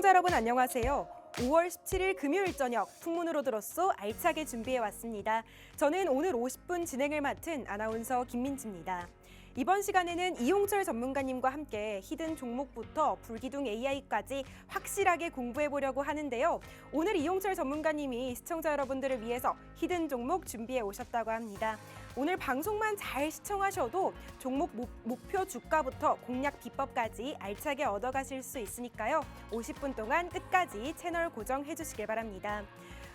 시청자 여러분 안녕하세요. 5월 17일 금요일 저녁 풍문으로 들었소 알차게 준비해왔습니다. 저는 오늘 50분 진행을 맡은 아나운서 김민지입니다. 이번 시간에는 이용철 전문가님과 함께 히든 종목부터 불기둥 AI까지 확실하게 공부해보려고 하는데요. 오늘 이용철 전문가님이 시청자 여러분들을 위해서 히든 종목 준비해 오셨다고 합니다. 오늘 방송만 잘 시청하셔도 종목 목표 주가부터 공략 비법까지 알차게 얻어가실 수 있으니까요. 50분 동안 끝까지 채널 고정해 주시길 바랍니다.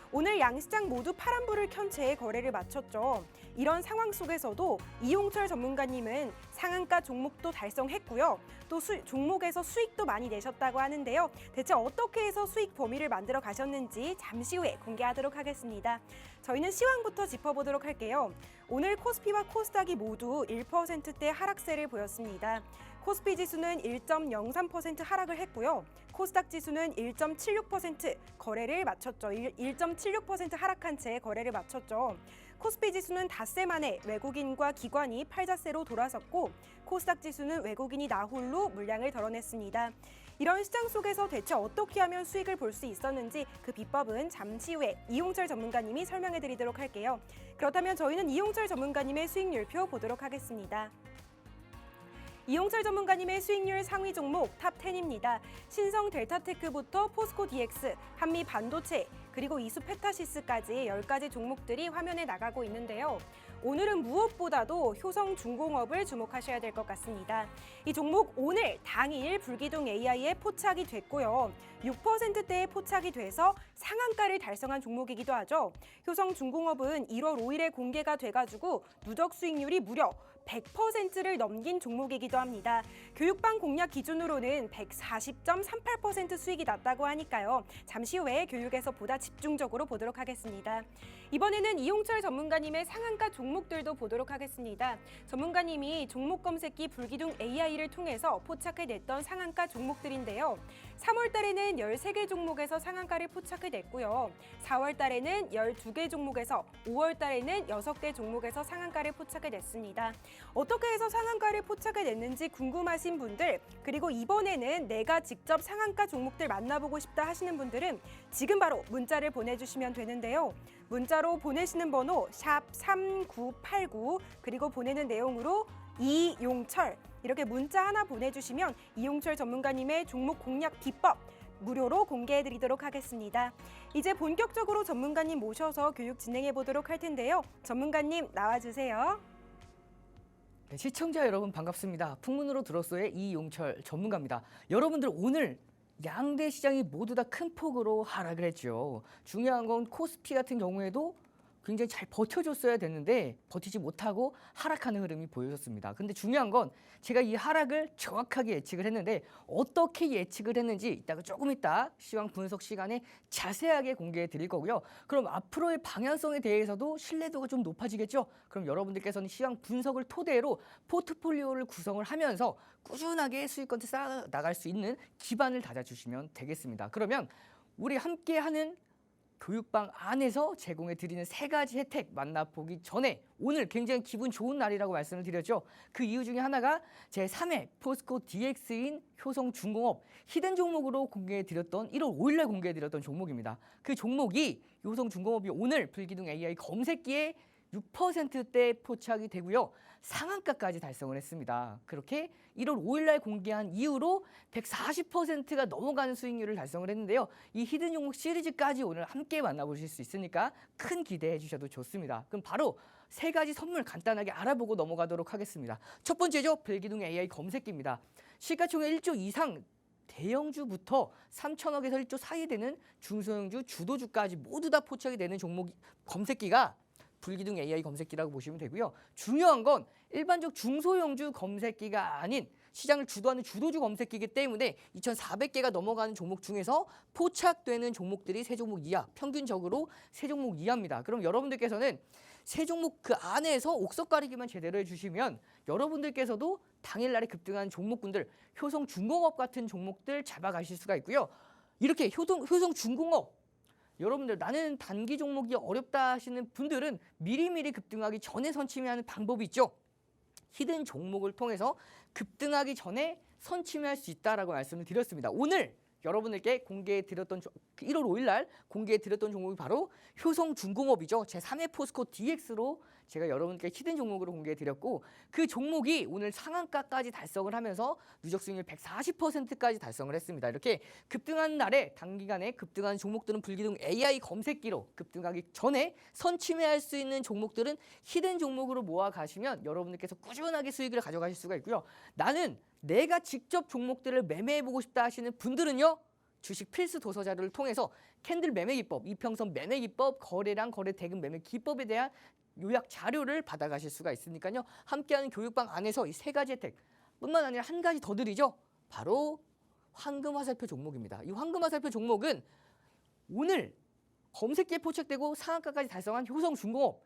오늘 양시장 모두 파란불을 켠 채 거래를 마쳤죠. 이런 상황 속에서도 이용철 전문가님은 상한가 종목도 달성했고요. 또 종목에서 수익도 많이 내셨다고 하는데요. 대체 어떻게 해서 수익 범위를 만들어 가셨는지 잠시 후에 공개하도록 하겠습니다. 저희는 시황부터 짚어보도록 할게요. 오늘 코스피와 코스닥이 모두 1%대 하락세를 보였습니다. 코스피 지수는 1.03% 하락을 했고요. 코스닥 지수는 1.76% 거래를 마쳤죠. 1.76% 하락한 채 거래를 마쳤죠. 코스피 지수는 닷새 만에 외국인과 기관이 팔자세로 돌아섰고 코스닥 지수는 외국인이 나홀로 물량을 덜어냈습니다. 이런 시장 속에서 대체 어떻게 하면 수익을 볼 수 있었는지 그 비법은 잠시 후에 이용철 전문가님이 설명해 드리도록 할게요. 그렇다면 저희는 이용철 전문가님의 수익률표 보도록 하겠습니다. 이용철 전문가님의 수익률 상위 종목 탑 10입니다. 신성 델타테크부터 포스코 DX, 한미 반도체, 그리고 이수 페타시스까지 10가지 종목들이 화면에 나가고 있는데요. 오늘은 무엇보다도 효성중공업을 주목하셔야 될 것 같습니다. 이 종목 오늘 당일 불기둥 AI에 포착이 됐고요. 6%대에 포착이 돼서 상한가를 달성한 종목이기도 하죠. 효성중공업은 1월 5일에 공개가 돼가지고 누적 수익률이 무려 100%를 넘긴 종목이기도 합니다. 교육방 공략 기준으로는 140.38% 수익이 났다고 하니까요. 잠시 후에 교육에서 보다 집중적으로 보도록 하겠습니다. 이번에는 이용철 전문가님의 상한가 종목들도 보도록 하겠습니다. 전문가님이 종목 검색기 불기둥 AI를 통해서 포착해냈던 상한가 종목들인데요. 3월 달에는 13개 종목에서 상한가를 포착해냈고요. 4월 달에는 12개 종목에서, 5월 달에는 6개 종목에서 상한가를 포착해냈습니다. 어떻게 해서 상한가를 포착해냈는지 궁금하신 분들, 그리고 이번에는 내가 직접 상한가 종목들 만나보고 싶다 하시는 분들은 지금 바로 문자를 보내주시면 되는데요. 문자로 보내시는 번호 샵 3989, 그리고 보내는 내용으로 이용철, 이렇게 문자 하나 보내주시면 이용철 전문가님의 종목 공략 비법 무료로 공개해드리도록 하겠습니다. 이제 본격적으로 전문가님 모셔서 교육 진행해 보도록 할 텐데요. 전문가님 나와주세요. 네, 시청자 여러분 반갑습니다. 풍문으로 들었소의 이용철 전문가입니다. 여러분들 오늘 양대 시장이 모두 다 큰 폭으로 하락을 했죠. 중요한 건 코스피 같은 경우에도 굉장히 잘 버텨줬어야 됐는데 버티지 못하고 하락하는 흐름이 보여졌습니다. 근데 중요한 건 제가 이 하락을 정확하게 예측을 했는데 어떻게 예측을 했는지 조금 이따 시황 분석 시간에 자세하게 공개해 드릴 거고요. 그럼 앞으로의 방향성에 대해서도 신뢰도가 좀 높아지겠죠? 그럼 여러분들께서는 시황 분석을 토대로 포트폴리오를 구성을 하면서 꾸준하게 수익권을 쌓아 나갈 수 있는 기반을 다져주시면 되겠습니다. 그러면 우리 함께하는 교육방 안에서 제공해 드리는 3가지 혜택 만나보기 전에 오늘 굉장히 기분 좋은 날이라고 말씀을 드렸죠. 그 이유 중에 하나가 제 3회 포스코 DX인 효성중공업 히든 종목으로 공개해 드렸던 1월 5일날 공개해 드렸던 종목입니다. 그 종목이 효성중공업이 오늘 불기둥 AI 검색기에 6%대 포착이 되고요. 상한가까지 달성을 했습니다. 그렇게 1월 5일날 공개한 이후로 140%가 넘어가는 수익률을 달성을 했는데요. 이 히든 종목 시리즈까지 오늘 함께 만나보실 수 있으니까 큰 기대해 주셔도 좋습니다. 그럼 바로 3가지 선물 간단하게 알아보고 넘어가도록 하겠습니다. 첫 번째죠. 불기둥 AI 검색기입니다. 시가총액 1조 이상 대형주부터 3천억에서 1조 사이 되는 중소형주, 주도주까지 모두 다 포착이 되는 종목 검색기가 불기둥 AI 검색기라고 보시면 되고요. 중요한 건 일반적 중소형주 검색기가 아닌 시장을 주도하는 주도주 검색기이기 때문에 2,400개가 넘어가는 종목 중에서 포착되는 종목들이 3종목 이하, 평균적으로 3종목 이하입니다. 그럼 여러분들께서는 3종목 그 안에서 옥석 가리기만 제대로 해주시면 여러분들께서도 당일날에 급등한 종목군들, 효성중공업 같은 종목들 잡아가실 수가 있고요. 이렇게 효성중공업 여러분들 나는 단기 종목이 어렵다 하시는 분들은 미리미리 급등하기 전에 선침해하는 방법이 있죠. 히든 종목을 통해서 급등하기 전에 선침할 수 있다라고 말씀을 드렸습니다. 오늘 여러분들께 공개해드렸던 1월 5일 날 공개해드렸던 종목이 바로 효성중공업이죠. 제3회 포스코 DX로 제가 여러분께 히든 종목으로 공개해드렸고 그 종목이 오늘 상한가까지 달성을 하면서 누적 수익률 140%까지 달성을 했습니다. 이렇게 급등한 날에 단기간에 급등한 종목들은 불기둥 AI 검색기로 급등하기 전에 선침해할 수 있는 종목들은 히든 종목으로 모아 가시면 여러분들께서 꾸준하게 수익을 가져가실 수가 있고요. 나는 내가 직접 종목들을 매매해보고 싶다 하시는 분들은요. 주식 필수 도서 자료를 통해서 캔들 매매 기법, 이평선 매매 기법, 거래량 거래 대금 매매 기법에 대한 요약 자료를 받아가실 수가 있으니까요. 함께하는 교육방 안에서 이 세 가지 혜택 뿐만 아니라 한 가지 더 드리죠. 바로 황금화살표 종목입니다. 이 황금화살표 종목은 오늘 검색기에 포착되고 상한가까지 달성한 효성중공업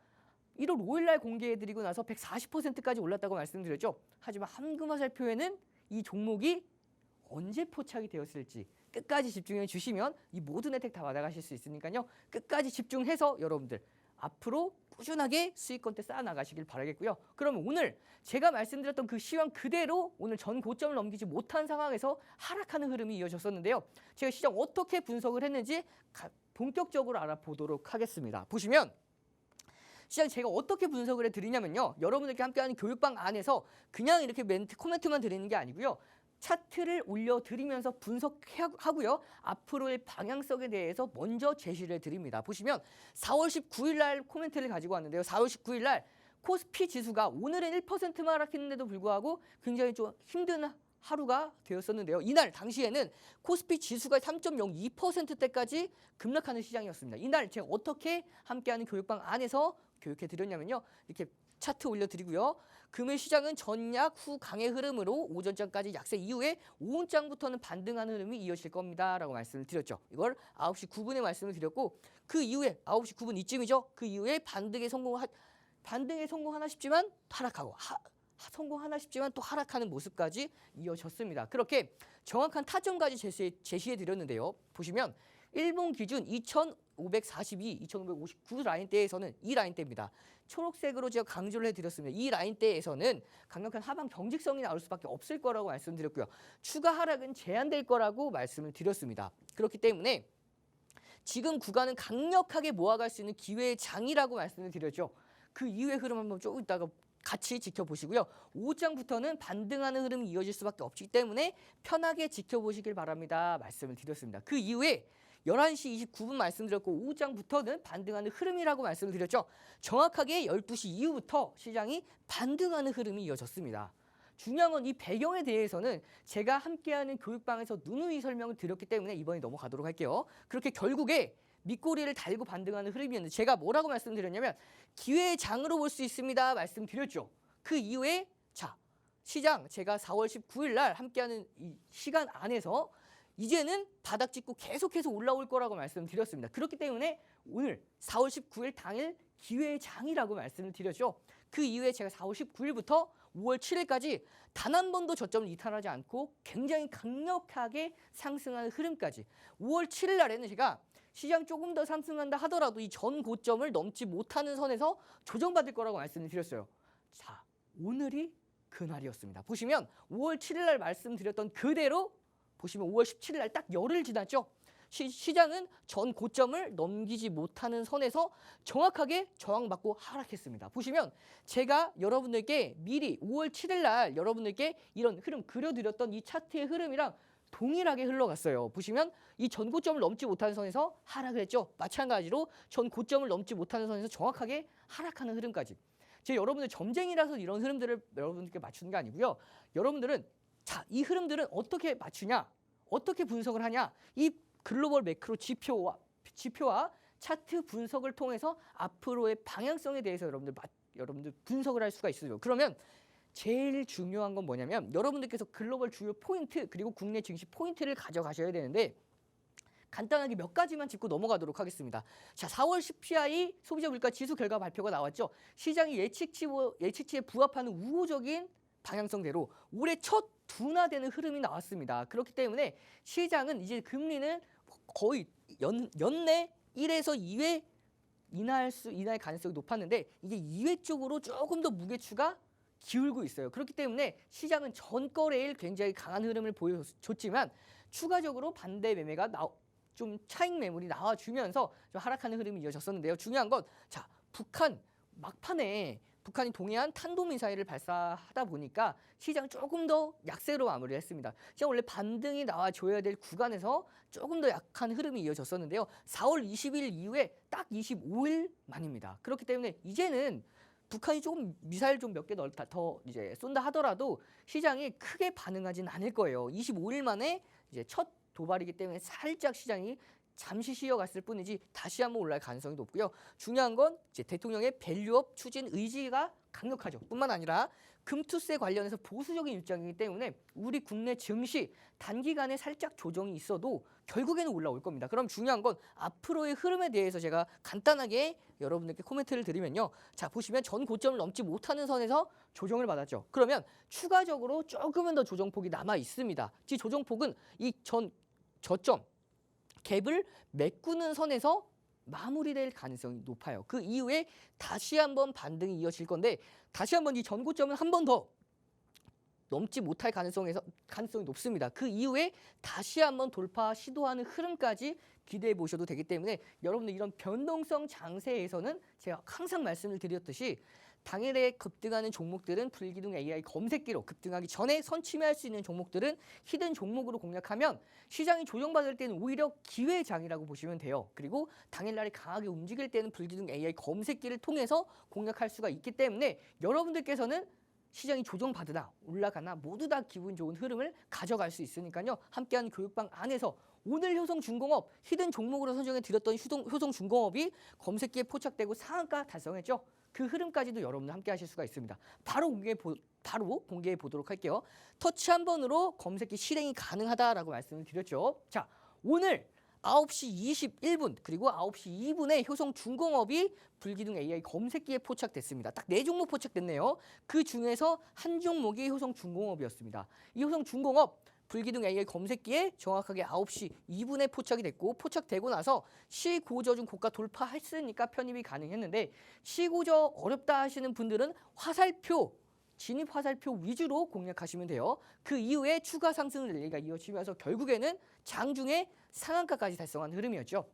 1월 5일 날 공개해드리고 나서 140%까지 올랐다고 말씀드렸죠. 하지만 황금화살표에는 이 종목이 언제 포착이 되었을지 끝까지 집중해 주시면 이 모든 혜택 다 받아가실 수 있으니까요. 끝까지 집중해서 여러분들 앞으로 꾸준하게 수익권대 쌓아나가시길 바라겠고요. 그러면 오늘 제가 말씀드렸던 그 시황 그대로 오늘 전 고점을 넘기지 못한 상황에서 하락하는 흐름이 이어졌었는데요. 제가 시장 어떻게 분석을 했는지 본격적으로 알아보도록 하겠습니다. 보시면 시장 제가 어떻게 분석을 해드리냐면요. 여러분들께 함께하는 교육방 안에서 그냥 이렇게 코멘트만 드리는 게 아니고요. 차트를 올려드리면서 분석하고요. 앞으로의 방향성에 대해서 먼저 제시를 해드립니다. 보시면 4월 19일 날 코멘트를 가지고 왔는데요. 4월 19일 날 코스피 지수가 오늘은 1%만 하락했는데도 불구하고 굉장히 좀 힘든 하루가 되었었는데요. 이날 당시에는 코스피 지수가 3.02%대까지 급락하는 시장이었습니다. 이날 제가 어떻게 함께하는 교육방 안에서 교육해 드렸냐면요. 이렇게 차트 올려드리고요. 금일 시장은 전약 후 강의 흐름으로 오전장까지 약세 이후에 오후장부터는 반등하는 흐름이 이어질 겁니다. 라고 말씀을 드렸죠. 이걸 9시 9분에 말씀을 드렸고 그 이후에 9시 9분 이쯤이죠. 그 이후에 반등에 성공하나 싶지만 하락하고 성공하나 싶지만 또 하락하는 모습까지 이어졌습니다. 그렇게 정확한 타점까지 제시해 드렸는데요. 보시면 일본 기준 2542, 2559 라인대에서는 이 라인대입니다. 초록색으로 제가 강조를 해드렸습니다. 이 라인대에서는 강력한 하방 경직성이 나올 수밖에 없을 거라고 말씀드렸고요. 추가 하락은 제한될 거라고 말씀을 드렸습니다. 그렇기 때문에 지금 구간은 강력하게 모아갈 수 있는 기회의 장이라고 말씀을 드렸죠. 그 이후의 흐름 한번 조금 이따가 같이 지켜보시고요. 오후장부터는 반등하는 흐름이 이어질 수밖에 없기 때문에 편하게 지켜보시길 바랍니다. 말씀을 드렸습니다. 그 이후에 11시 29분 말씀드렸고 오후장부터는 반등하는 흐름이라고 말씀을 드렸죠. 정확하게 12시 이후부터 시장이 반등하는 흐름이 이어졌습니다. 중요한 건 이 배경에 대해서는 제가 함께하는 교육방에서 누누이 설명을 드렸기 때문에 이번에 넘어가도록 할게요. 그렇게 결국에 밑꼬리를 달고 반등하는 흐름이었는데 제가 뭐라고 말씀드렸냐면 기회의 장으로 볼 수 있습니다. 말씀드렸죠. 그 이후에 시장 제가 4월 19일 날 함께하는 이 시간 안에서 이제는 바닥 찍고 계속해서 올라올 거라고 말씀드렸습니다. 그렇기 때문에 오늘 4월 19일 당일 기회의 장이라고 말씀을 드렸죠. 그 이후에 제가 4월 19일부터 5월 7일까지 단 한 번도 저점을 이탈하지 않고 굉장히 강력하게 상승하는 흐름까지 5월 7일 날에는 제가 시장 조금 더 상승한다 하더라도 이 전 고점을 넘지 못하는 선에서 조정받을 거라고 말씀을 드렸어요. 자, 오늘이 그날이었습니다. 보시면 5월 7일 날 말씀드렸던 그대로 보시면 5월 17일 날 딱 열흘 지났죠. 시장은 전 고점을 넘기지 못하는 선에서 정확하게 저항받고 하락했습니다. 보시면 제가 여러분들께 미리 5월 7일 날 여러분들께 이런 흐름 그려드렸던 이 차트의 흐름이랑 동일하게 흘러갔어요. 보시면 이 전 고점을 넘지 못하는 선에서 하락을 했죠. 마찬가지로 전 고점을 넘지 못하는 선에서 정확하게 하락하는 흐름까지. 제가 여러분들 점쟁이라서 이런 흐름들을 여러분들께 맞추는 게 아니고요. 여러분들은 이 흐름들은 어떻게 맞추냐? 어떻게 분석을 하냐? 이 글로벌 매크로 지표와 차트 분석을 통해서 앞으로의 방향성에 대해서 여러분들 분석을 할 수가 있어요. 그러면 제일 중요한 건 뭐냐면 여러분들께서 글로벌 주요 포인트 그리고 국내 증시 포인트를 가져가셔야 되는데 간단하게 몇 가지만 짚고 넘어가도록 하겠습니다. 자, 4월 CPI 소비자 물가 지수 결과 발표가 나왔죠. 시장이 예측치에 부합하는 우호적인 방향성대로 올해 첫 둔화되는 흐름이 나왔습니다. 그렇기 때문에 시장은 이제 금리는 거의 연내 1에서 2회 인하할 가능성이 높았는데 이게 2회 쪽으로 조금 더 무게추가 기울고 있어요. 그렇기 때문에 시장은 전거래일 굉장히 강한 흐름을 보여줬지만 추가적으로 반대 매매가 좀 차익 매물이 나와주면서 좀 하락하는 흐름이 이어졌었는데요. 중요한 건 자, 북한 막판에 북한이 동해안 탄도미사일을 발사하다 보니까 시장 조금 더 약세로 마무리를 했습니다. 시장 원래 반등이 나와줘야 될 구간에서 조금 더 약한 흐름이 이어졌었는데요. 4월 20일 이후에 딱 25일 만입니다. 그렇기 때문에 이제는 북한이 조금 미사일 좀 몇 개 더 이제 쏜다 하더라도 시장이 크게 반응하진 않을 거예요. 25일 만에 이제 첫 도발이기 때문에 살짝 시장이 잠시 쉬어갔을 뿐이지 다시 한번 올라갈 가능성이 높고요. 중요한 건 이제 대통령의 밸류업 추진 의지가 강력하죠. 뿐만 아니라 금투세 관련해서 보수적인 입장이기 때문에 우리 국내 증시 단기간에 살짝 조정이 있어도 결국에는 올라올 겁니다. 그럼 중요한 건 앞으로의 흐름에 대해서 제가 간단하게 여러분들께 코멘트를 드리면요. 자, 보시면 전 고점을 넘지 못하는 선에서 조정을 받았죠. 그러면 추가적으로 조금은 더 조정폭이 남아 있습니다. 이 조정폭은 이 저점 갭을 메꾸는 선에서 마무리될 가능성이 높아요. 그 이후에 다시 한번 반등이 이어질 건데 다시 한번 이 전고점은 한 번 더 넘지 못할 가능성이 높습니다. 그 이후에 다시 한번 돌파 시도하는 흐름까지 기대해 보셔도 되기 때문에 여러분들 이런 변동성 장세에서는 제가 항상 말씀을 드렸듯이 당일에 급등하는 종목들은 불기둥 AI 검색기로 급등하기 전에 선침해할 수 있는 종목들은 히든 종목으로 공략하면 시장이 조정받을 때는 오히려 기회장이라고 보시면 돼요. 그리고 당일날에 강하게 움직일 때는 불기둥 AI 검색기를 통해서 공략할 수가 있기 때문에 여러분들께서는 시장이 조정받으나 올라가나 모두 다 기분 좋은 흐름을 가져갈 수 있으니까요. 함께하는 교육방 안에서 오늘 효성중공업 히든 종목으로 선정해 드렸던 효성중공업이 검색기에 포착되고 상한가 달성했죠. 그 흐름까지도 여러분들 함께 하실 수가 있습니다. 바로 공개해 보도록 할게요. 터치 한 번으로 검색기 실행이 가능하다라고 말씀을 드렸죠. 자, 오늘 9시 21분 그리고 9시 2분에 효성중공업이 불기둥 AI 검색기에 포착됐습니다. 딱 4종목 포착됐네요. 그 중에서 한 종목이 효성중공업이었습니다. 이 효성중공업 불기둥 AI 검색기에 정확하게 9시 2분에 포착이 됐고 포착되고 나서 시고저 중 고가 돌파했으니까 편입이 가능했는데 시고저 어렵다 하시는 분들은 화살표 진입 화살표 위주로 공략하시면 돼요. 그 이후에 추가 상승 랠리가 이어지면서 결국에는 장중에 상한가까지 달성한 흐름이었죠.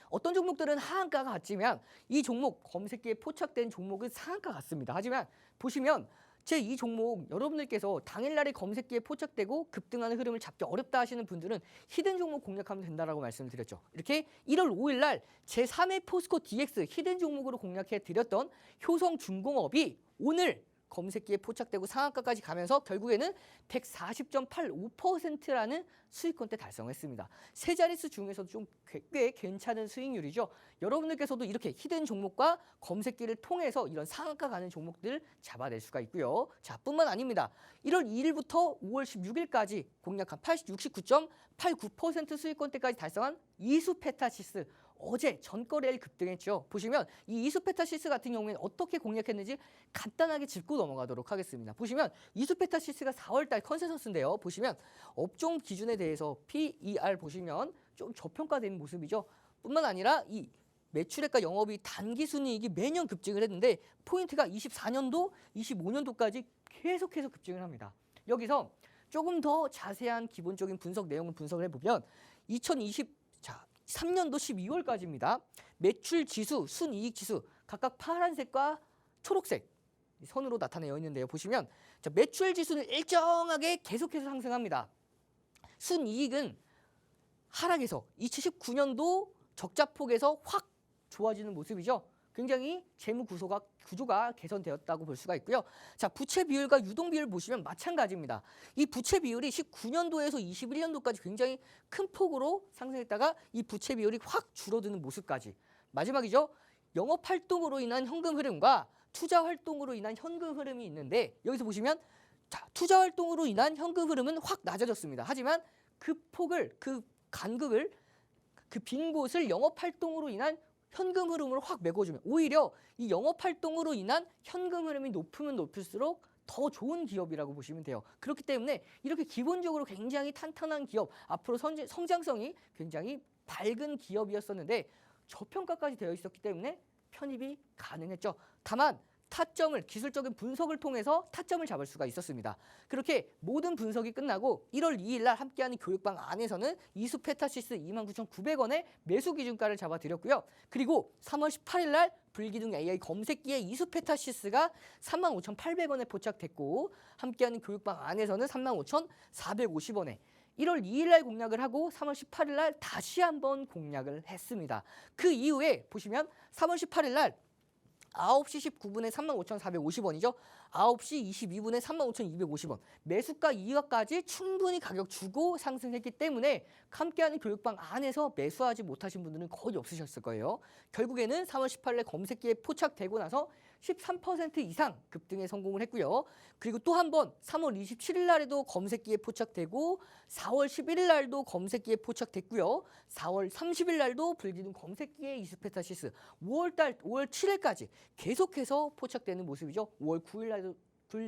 어떤 종목들은 하한가가 같지만 이 종목 검색기에 포착된 종목은 상한가 같습니다. 하지만 보시면 제 이 종목 여러분들께서 당일날에 검색기에 포착되고 급등하는 흐름을 잡기 어렵다 하시는 분들은 히든 종목 공략하면 된다라고 말씀을 드렸죠. 이렇게 1월 5일 날 제3회 포스코 DX 히든 종목으로 공략해 드렸던 효성중공업이 오늘 검색기에 포착되고 상한가까지 가면서 결국에는 140.85%라는 수익권대 달성했습니다. 세 자릿수 중에서도 좀 꽤 괜찮은 수익률이죠. 여러분들께서도 이렇게 히든 종목과 검색기를 통해서 이런 상한가 가는 종목들 잡아낼 수가 있고요. 자, 뿐만 아닙니다. 1월 2일부터 5월 16일까지 공략한 69.89% 수익권대까지 달성한 이수페타시스 어제 전거래일 급등했죠. 보시면 이 이수페타시스 같은 경우에는 어떻게 공략했는지 간단하게 짚고 넘어가도록 하겠습니다. 보시면 이수페타시스가 4월달 컨센서스인데요. 보시면 업종 기준에 대해서 PER 보시면 좀 저평가된 모습이죠. 뿐만 아니라 이 매출액과 영업이 단기순이익이 매년 급증을 했는데 포인트가 24년도, 25년도까지 계속해서 급증을 합니다. 여기서 조금 더 자세한 기본적인 분석 내용을 분석을 해보면 3년도 12월까지입니다. 매출 지수, 순이익 지수 각각 파란색과 초록색 선으로 나타내어 있는데요. 보시면 자, 매출 지수는 일정하게 계속해서 상승합니다. 순이익은 하락해서 2019년도 적자폭에서 확 좋아지는 모습이죠. 굉장히 재무 구조가 개선되었다고 볼 수가 있고요. 자, 부채 비율과 유동 비율 보시면 마찬가지입니다. 이 부채 비율이 19년도에서 21년도까지 굉장히 큰 폭으로 상승했다가 이 부채 비율이 확 줄어드는 모습까지. 마지막이죠. 영업 활동으로 인한 현금 흐름과 투자 활동으로 인한 현금 흐름이 있는데 여기서 보시면 자, 투자 활동으로 인한 현금 흐름은 확 낮아졌습니다. 하지만 그 폭을 그 간극을 그 빈 곳을 영업 활동으로 인한 현금 흐름으로 확 메꿔주면 오히려 이 영업 활동으로 인한 현금 흐름이 높으면 높을수록 더 좋은 기업이라고 보시면 돼요. 그렇기 때문에 이렇게 기본적으로 굉장히 탄탄한 기업, 앞으로 성장성이 굉장히 밝은 기업이었었는데 저평가까지 되어 있었기 때문에 편입이 가능했죠. 다만 타점을 기술적인 분석을 통해서 타점을 잡을 수가 있었습니다. 그렇게 모든 분석이 끝나고 1월 2일 날 함께하는 교육방 안에서는 이수페타시스 29,900원의 매수 기준가를 잡아드렸고요. 그리고 3월 18일 날 불기둥 AI 검색기의 이수페타시스가 35,800원에 포착됐고 함께하는 교육방 안에서는 35,450원에 1월 2일 날 공략을 하고 3월 18일 날 다시 한번 공략을 했습니다. 그 이후에 보시면 3월 18일 날 9시 19분에 35,450원이죠. 9시 22분에 35,250원. 매수가 이하까지 충분히 가격 주고 상승했기 때문에 함께하는 교육방 안에서 매수하지 못하신 분들은 거의 없으셨을 거예요. 결국에는 3월 18일에 검색기에 포착되고 나서 13% 이상 급등에 성공을 했고요. 그리고 또 한 번 3월 27일 날에도 검색기에 포착되고 4월 11일 날도 검색기에 포착됐고요. 4월 30일 날도 불기둥 검색기에 이수페타시스 5월 7일까지 계속해서 포착되는 모습이죠. 5월 9일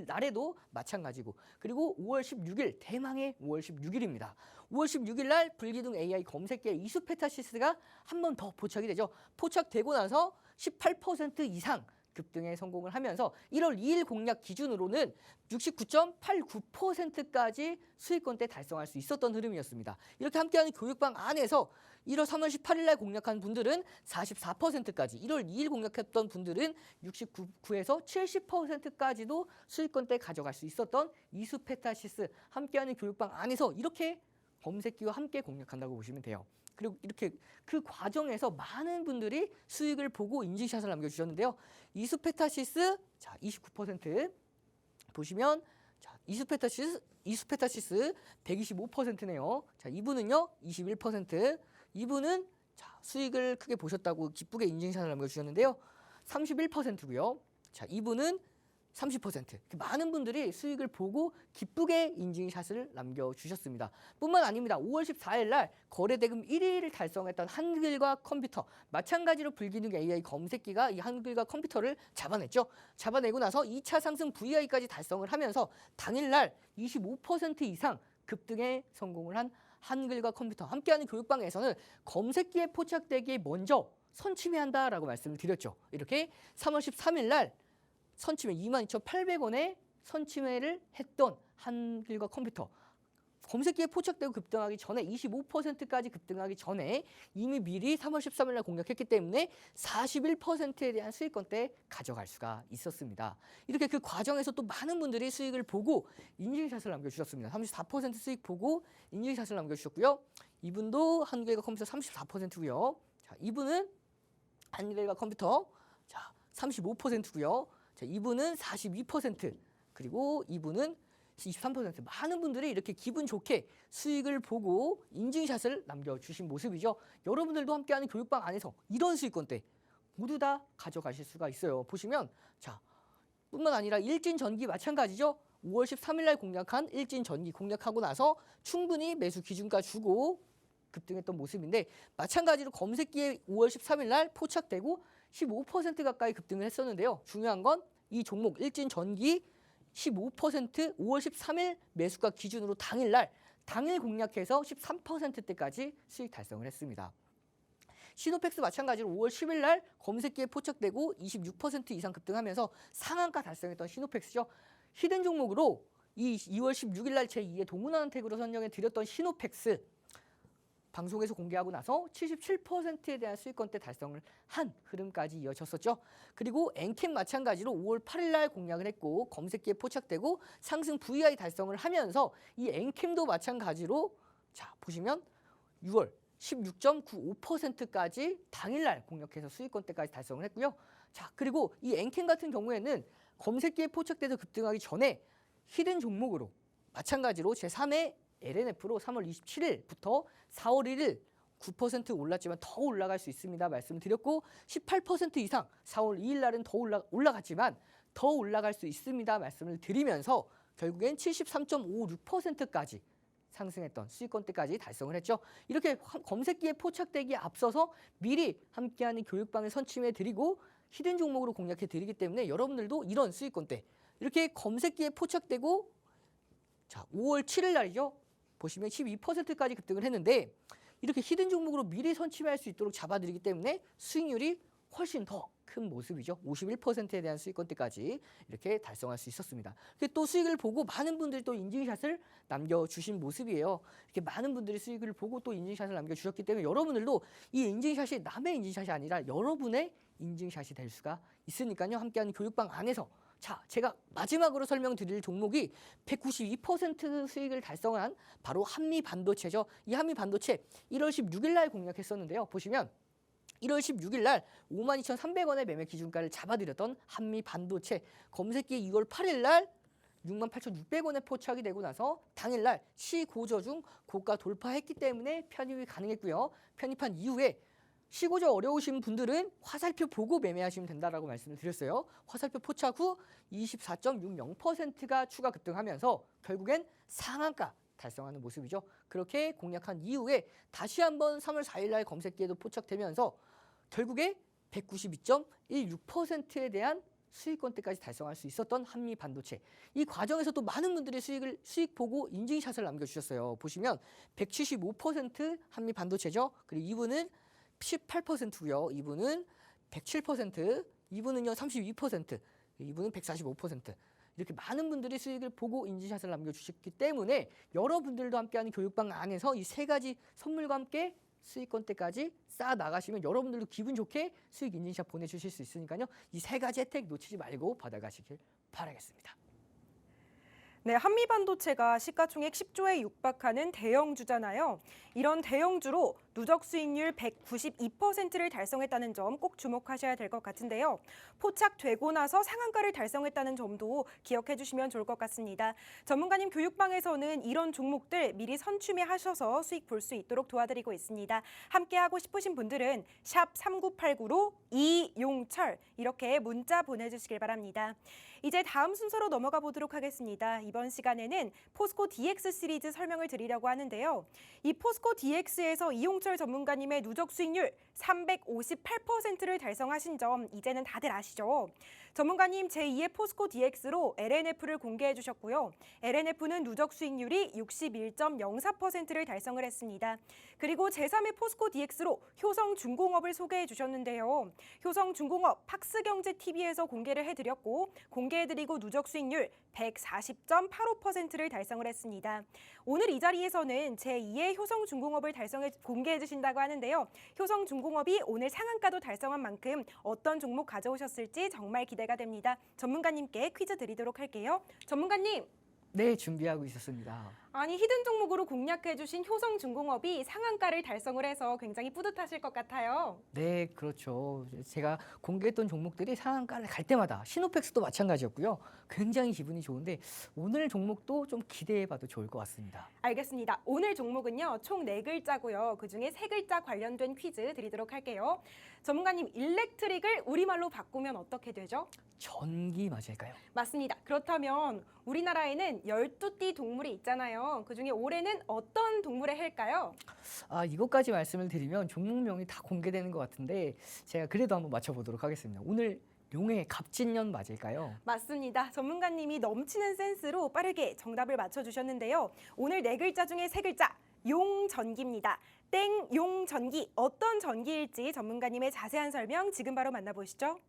날에도 마찬가지고 그리고 5월 16일 대망의 5월 16일입니다. 5월 16일 날 불기둥 AI 검색기에 이수페타시스가 한 번 더 포착이 되죠. 포착되고 나서 18% 이상 급등에 성공을 하면서 1월 2일 공략 기준으로는 69.89%까지 수익권대 달성할 수 있었던 흐름이었습니다. 이렇게 함께하는 교육방 안에서 3월 18일 날 공략한 분들은 44%까지 1월 2일 공략했던 분들은 69에서 70%까지도 수익권대 가져갈 수 있었던 이수페타시스 함께하는 교육방 안에서 이렇게 검색기와 함께 공략한다고 보시면 돼요. 그리고 이렇게 그 과정에서 많은 분들이 수익을 보고 인증샷을 남겨주셨는데요. 이수페타시스 자 29% 보시면 자 이수페타시스 125%네요. 자 이분은요 21%, 이분은 자 수익을 크게 보셨다고 기쁘게 인증샷을 남겨주셨는데요. 31%고요. 자 이분은 30%. 많은 분들이 수익을 보고 기쁘게 인증샷을 남겨주셨습니다. 뿐만 아닙니다. 5월 14일 날 거래대금 1위를 달성했던 한글과 컴퓨터. 마찬가지로 불기둥 AI 검색기가 이 한글과 컴퓨터를 잡아냈죠. 잡아내고 나서 2차 상승 VI까지 달성을 하면서 당일날 25% 이상 급등에 성공을 한 한글과 컴퓨터. 함께하는 교육방에서는 검색기에 포착되기에 먼저 선침해한다라고 말씀을 드렸죠. 이렇게 3월 13일 날 선침해 22,800원에 선침해를 했던 한글과 컴퓨터 검색기에 포착되고 급등하기 전에 25%까지 급등하기 전에 이미 미리 3월 13일 날 공략했기 때문에 41%에 대한 수익권대 가져갈 수가 있었습니다. 이렇게 그 과정에서 또 많은 분들이 수익을 보고 인증샷을 남겨주셨습니다. 34% 수익 보고 인증샷을 남겨주셨고요. 이분도 한글과 컴퓨터 34%고요. 자, 이분은 한글과 컴퓨터 자 35%고요. 자, 이분은 42%, 그리고 이분은 23%. 많은 분들이 이렇게 기분 좋게 수익을 보고 인증샷을 남겨주신 모습이죠. 여러분들도 함께하는 교육방 안에서 이런 수익권대 모두 다 가져가실 수가 있어요. 보시면 자, 뿐만 아니라 일진전기 마찬가지죠. 5월 13일 날 공략한 일진전기 공략하고 나서 충분히 매수 기준가 주고 급등했던 모습인데 마찬가지로 검색기에 5월 13일 날 포착되고 15% 가까이 급등을 했었는데요. 중요한 건 이 종목 일진전기 15% 5월 13일 매수가 기준으로 당일 공략해서 13%대까지 수익 달성을 했습니다. 시노펙스 마찬가지로 5월 10일 날 검색기에 포착되고 26% 이상 급등하면서 상한가 달성했던 시노펙스죠. 히든 종목으로 이 2월 16일 날 제2의 동문환택으로 선정해 드렸던 시노펙스 방송에서 공개하고 나서 77%에 대한 수익권대 달성을 한 흐름까지 이어졌었죠. 그리고 엔캠 마찬가지로 5월 8일 날 공략을 했고 검색기에 포착되고 상승 VI 달성을 하면서 이 엔캠도 마찬가지로 자 보시면 6월 16.95%까지 당일날 공략해서 수익권대까지 달성을 했고요. 자 그리고 이 엔캠 같은 경우에는 검색기에 포착돼서 급등하기 전에 히든 종목으로 마찬가지로 제3의 LNF로 3월 27일부터 4월 1일 9% 올랐지만 더 올라갈 수 있습니다. 말씀을 드렸고 18% 이상 4월 2일 날은 더 올라갔지만 더 올라갈 수 있습니다. 말씀을 드리면서 결국엔 73.56%까지 상승했던 수익권대까지 달성을 했죠. 이렇게 검색기에 포착되기에 앞서서 미리 함께하는 교육방을 선침해 드리고 히든 종목으로 공략해 드리기 때문에 여러분들도 이런 수익권대 이렇게 검색기에 포착되고 자 5월 7일 날이죠. 보시면 12%까지 급등을 했는데 이렇게 히든 종목으로 미리 선침할 수 있도록 잡아드리기 때문에 수익률이 훨씬 더 큰 모습이죠. 51%에 대한 수익권대까지 이렇게 달성할 수 있었습니다. 또 수익을 보고 많은 분들이 또 인증샷을 남겨주신 모습이에요. 이렇게 많은 분들이 수익을 보고 또 인증샷을 남겨주셨기 때문에 여러분들도 이 인증샷이 남의 인증샷이 아니라 여러분의 인증샷이 될 수가 있으니까요. 함께하는 교육방 안에서 자, 제가 마지막으로 설명드릴 종목이 192% 수익을 달성한 바로 한미반도체죠. 이 한미반도체 1월 16일 날 공략했었는데요. 보시면 1월 16일 날 52,300원의 매매 기준가를 잡아드렸던 한미반도체 검색기 2월 8일 날 68,600원에 포착이 되고 나서 당일날 시고저 중 고가 돌파했기 때문에 편입이 가능했고요. 편입한 이후에 시고저 어려우신 분들은 화살표 보고 매매하시면 된다라고 말씀을 드렸어요. 화살표 포착 후 24.60%가 추가 급등하면서 결국엔 상한가 달성하는 모습이죠. 그렇게 공략한 이후에 다시 한번 3월 4일 날 검색기에도 포착되면서 결국에 192.16%에 대한 수익권대까지 달성할 수 있었던 한미반도체. 이 과정에서 또 많은 분들이 수익 보고 인증샷을 남겨주셨어요. 보시면 175% 한미반도체죠. 그리고 이분은 18%고요. 이분은 107%, 이분은요 32%, 이분은 145%. 이렇게 많은 분들이 수익을 보고 인증샷을 남겨주셨기 때문에 여러분들도 함께하는 교육방 안에서 이 세 가지 선물과 함께 수익권대까지 쌓아 나가시면 여러분들도 기분 좋게 수익 인증샷 보내주실 수 있으니까요. 이 세 가지 혜택 놓치지 말고 받아가시길 바라겠습니다. 네, 한미반도체가 시가총액 10조에 육박하는 대형주잖아요. 이런 대형주로 누적 수익률 192%를 달성했다는 점 꼭 주목하셔야 될 것 같은데요. 포착되고 나서 상한가를 달성했다는 점도 기억해 주시면 좋을 것 같습니다. 전문가님 교육방에서는 이런 종목들 미리 선추매하셔서 수익 볼 수 있도록 도와드리고 있습니다. 함께 하고 싶으신 분들은 샵 3989로 이용철 이렇게 문자 보내주시길 바랍니다. 이제 다음 순서로 넘어가 보도록 하겠습니다. 이번 시간에는 포스코 DX 시리즈 설명을 드리려고 하는데요. 이 포스코 DX에서 이용철 전문가님의 누적 수익률 358%를 달성하신 점 이제는 다들 아시죠? 전문가님 제2의 포스코 DX로 LNF를 공개해 주셨고요. LNF는 누적 수익률이 61.04%를 달성을 했습니다. 그리고 제3의 포스코 DX로 효성중공업을 소개해 주셨는데요. 효성중공업 팍스경제TV에서 공개를 해드렸고 공개해드리고 누적 수익률 140.85%를 달성을 했습니다. 오늘 이 자리에서는 제2의 효성중공업을 공개해 주신다고 하는데요. 효성중공업이 오늘 상한가도 달성한 만큼 어떤 종목 가져오셨을지 정말 기대가 됩니다. 전문가님께 퀴즈 드리도록 할게요. 전문가님. 네, 준비하고 있었습니다. 아니 히든 종목으로 공략해주신 효성중공업이 상한가를 달성을 해서 굉장히 뿌듯하실 것 같아요. 네, 그렇죠. 제가 공개했던 종목들이 상한가를 갈 때마다 시노펙스도 마찬가지였고요. 굉장히 기분이 좋은데 오늘 종목도 좀 기대해봐도 좋을 것 같습니다. 알겠습니다. 오늘 종목은요. 총 4글자고요. 그중에 3글자 관련된 퀴즈 드리도록 할게요. 전문가님, 일렉트릭을 우리말로 바꾸면 어떻게 되죠? 전기 맞을까요? 맞습니다. 그렇다면 우리나라에는 12띠 동물이 있잖아요. 그중에 올해는 어떤 동물의 해일까요? 이것까지 말씀을 드리면 종목명이 다 공개되는 것 같은데 제가 그래도 한번 맞춰보도록 하겠습니다. 오늘 용의 갑진년 맞을까요? 맞습니다. 전문가님이 넘치는 센스로 빠르게 정답을 맞춰주셨는데요. 오늘 4글자 중에 3글자 용전기입니다. 땡용전기 어떤 전기일지 전문가님의 자세한 설명 지금 바로 만나보시죠.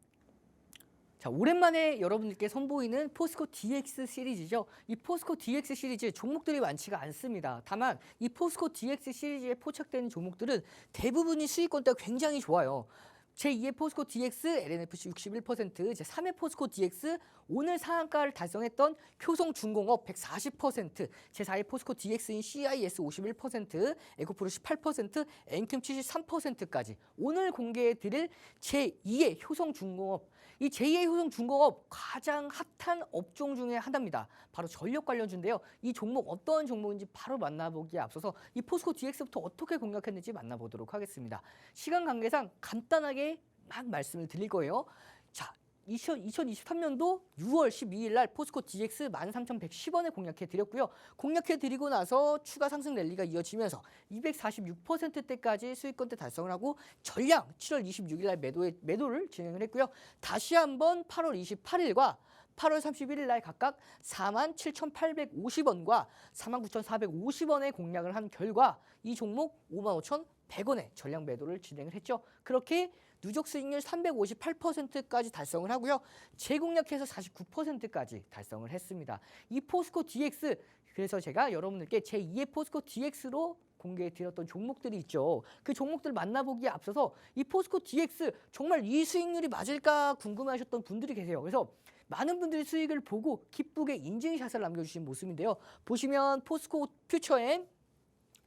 자, 오랜만에 여러분들께 선보이는 포스코 DX 시리즈죠. 이 포스코 DX 시리즈 종목들이 많지가 않습니다. 다만 이 포스코 DX 시리즈에 포착되는 종목들은 대부분이 수익권대가 굉장히 좋아요. 제2의 포스코 DX LNFC 61%, 제3의 포스코 DX 오늘 상한가를 달성했던 효성중공업 140%, 제4의 포스코 DX인 CIS 51%, 에코프로 18%, 엔캠 73%까지 오늘 공개해드릴 제2의 효성중공업, 이 제2의 효성중공업 가장 핫한 업종 중에 하나입니다. 바로 전력 관련주인데요. 이 종목 어떤 종목인지 바로 만나보기에 앞서서 이 포스코 DX부터 어떻게 공략했는지 만나보도록 하겠습니다. 시간 관계상 간단하게 막 말씀을 드릴 거예요. 자, 2023년도 6월 12일 날 포스코 DX 13,110원에 공략해 드렸고요. 공략해 드리고 나서 추가 상승 랠리가 이어지면서 246%대까지 수익권대 달성을 하고 전량 7월 26일 날 매도를 진행을 했고요. 다시 한번 8월 28일과 8월 31일 날 각각 47,850원과 49,450원에 공략을 한 결과 이 종목 55,100원에 전량 매도를 진행을 했죠. 그렇게 누적 수익률 358%까지 달성을 하고요. 재공략해서 49%까지 달성을 했습니다. 이 포스코 DX, 그래서 제가 여러분들께 제2의 포스코 DX로 공개해 드렸던 종목들이 있죠. 그 종목들 만나보기에 앞서서 이 포스코 DX 정말 이 수익률이 맞을까 궁금해하셨던 분들이 계세요. 그래서 많은 분들이 수익을 보고 기쁘게 인증샷을 남겨주신 모습인데요. 보시면 포스코 퓨처엠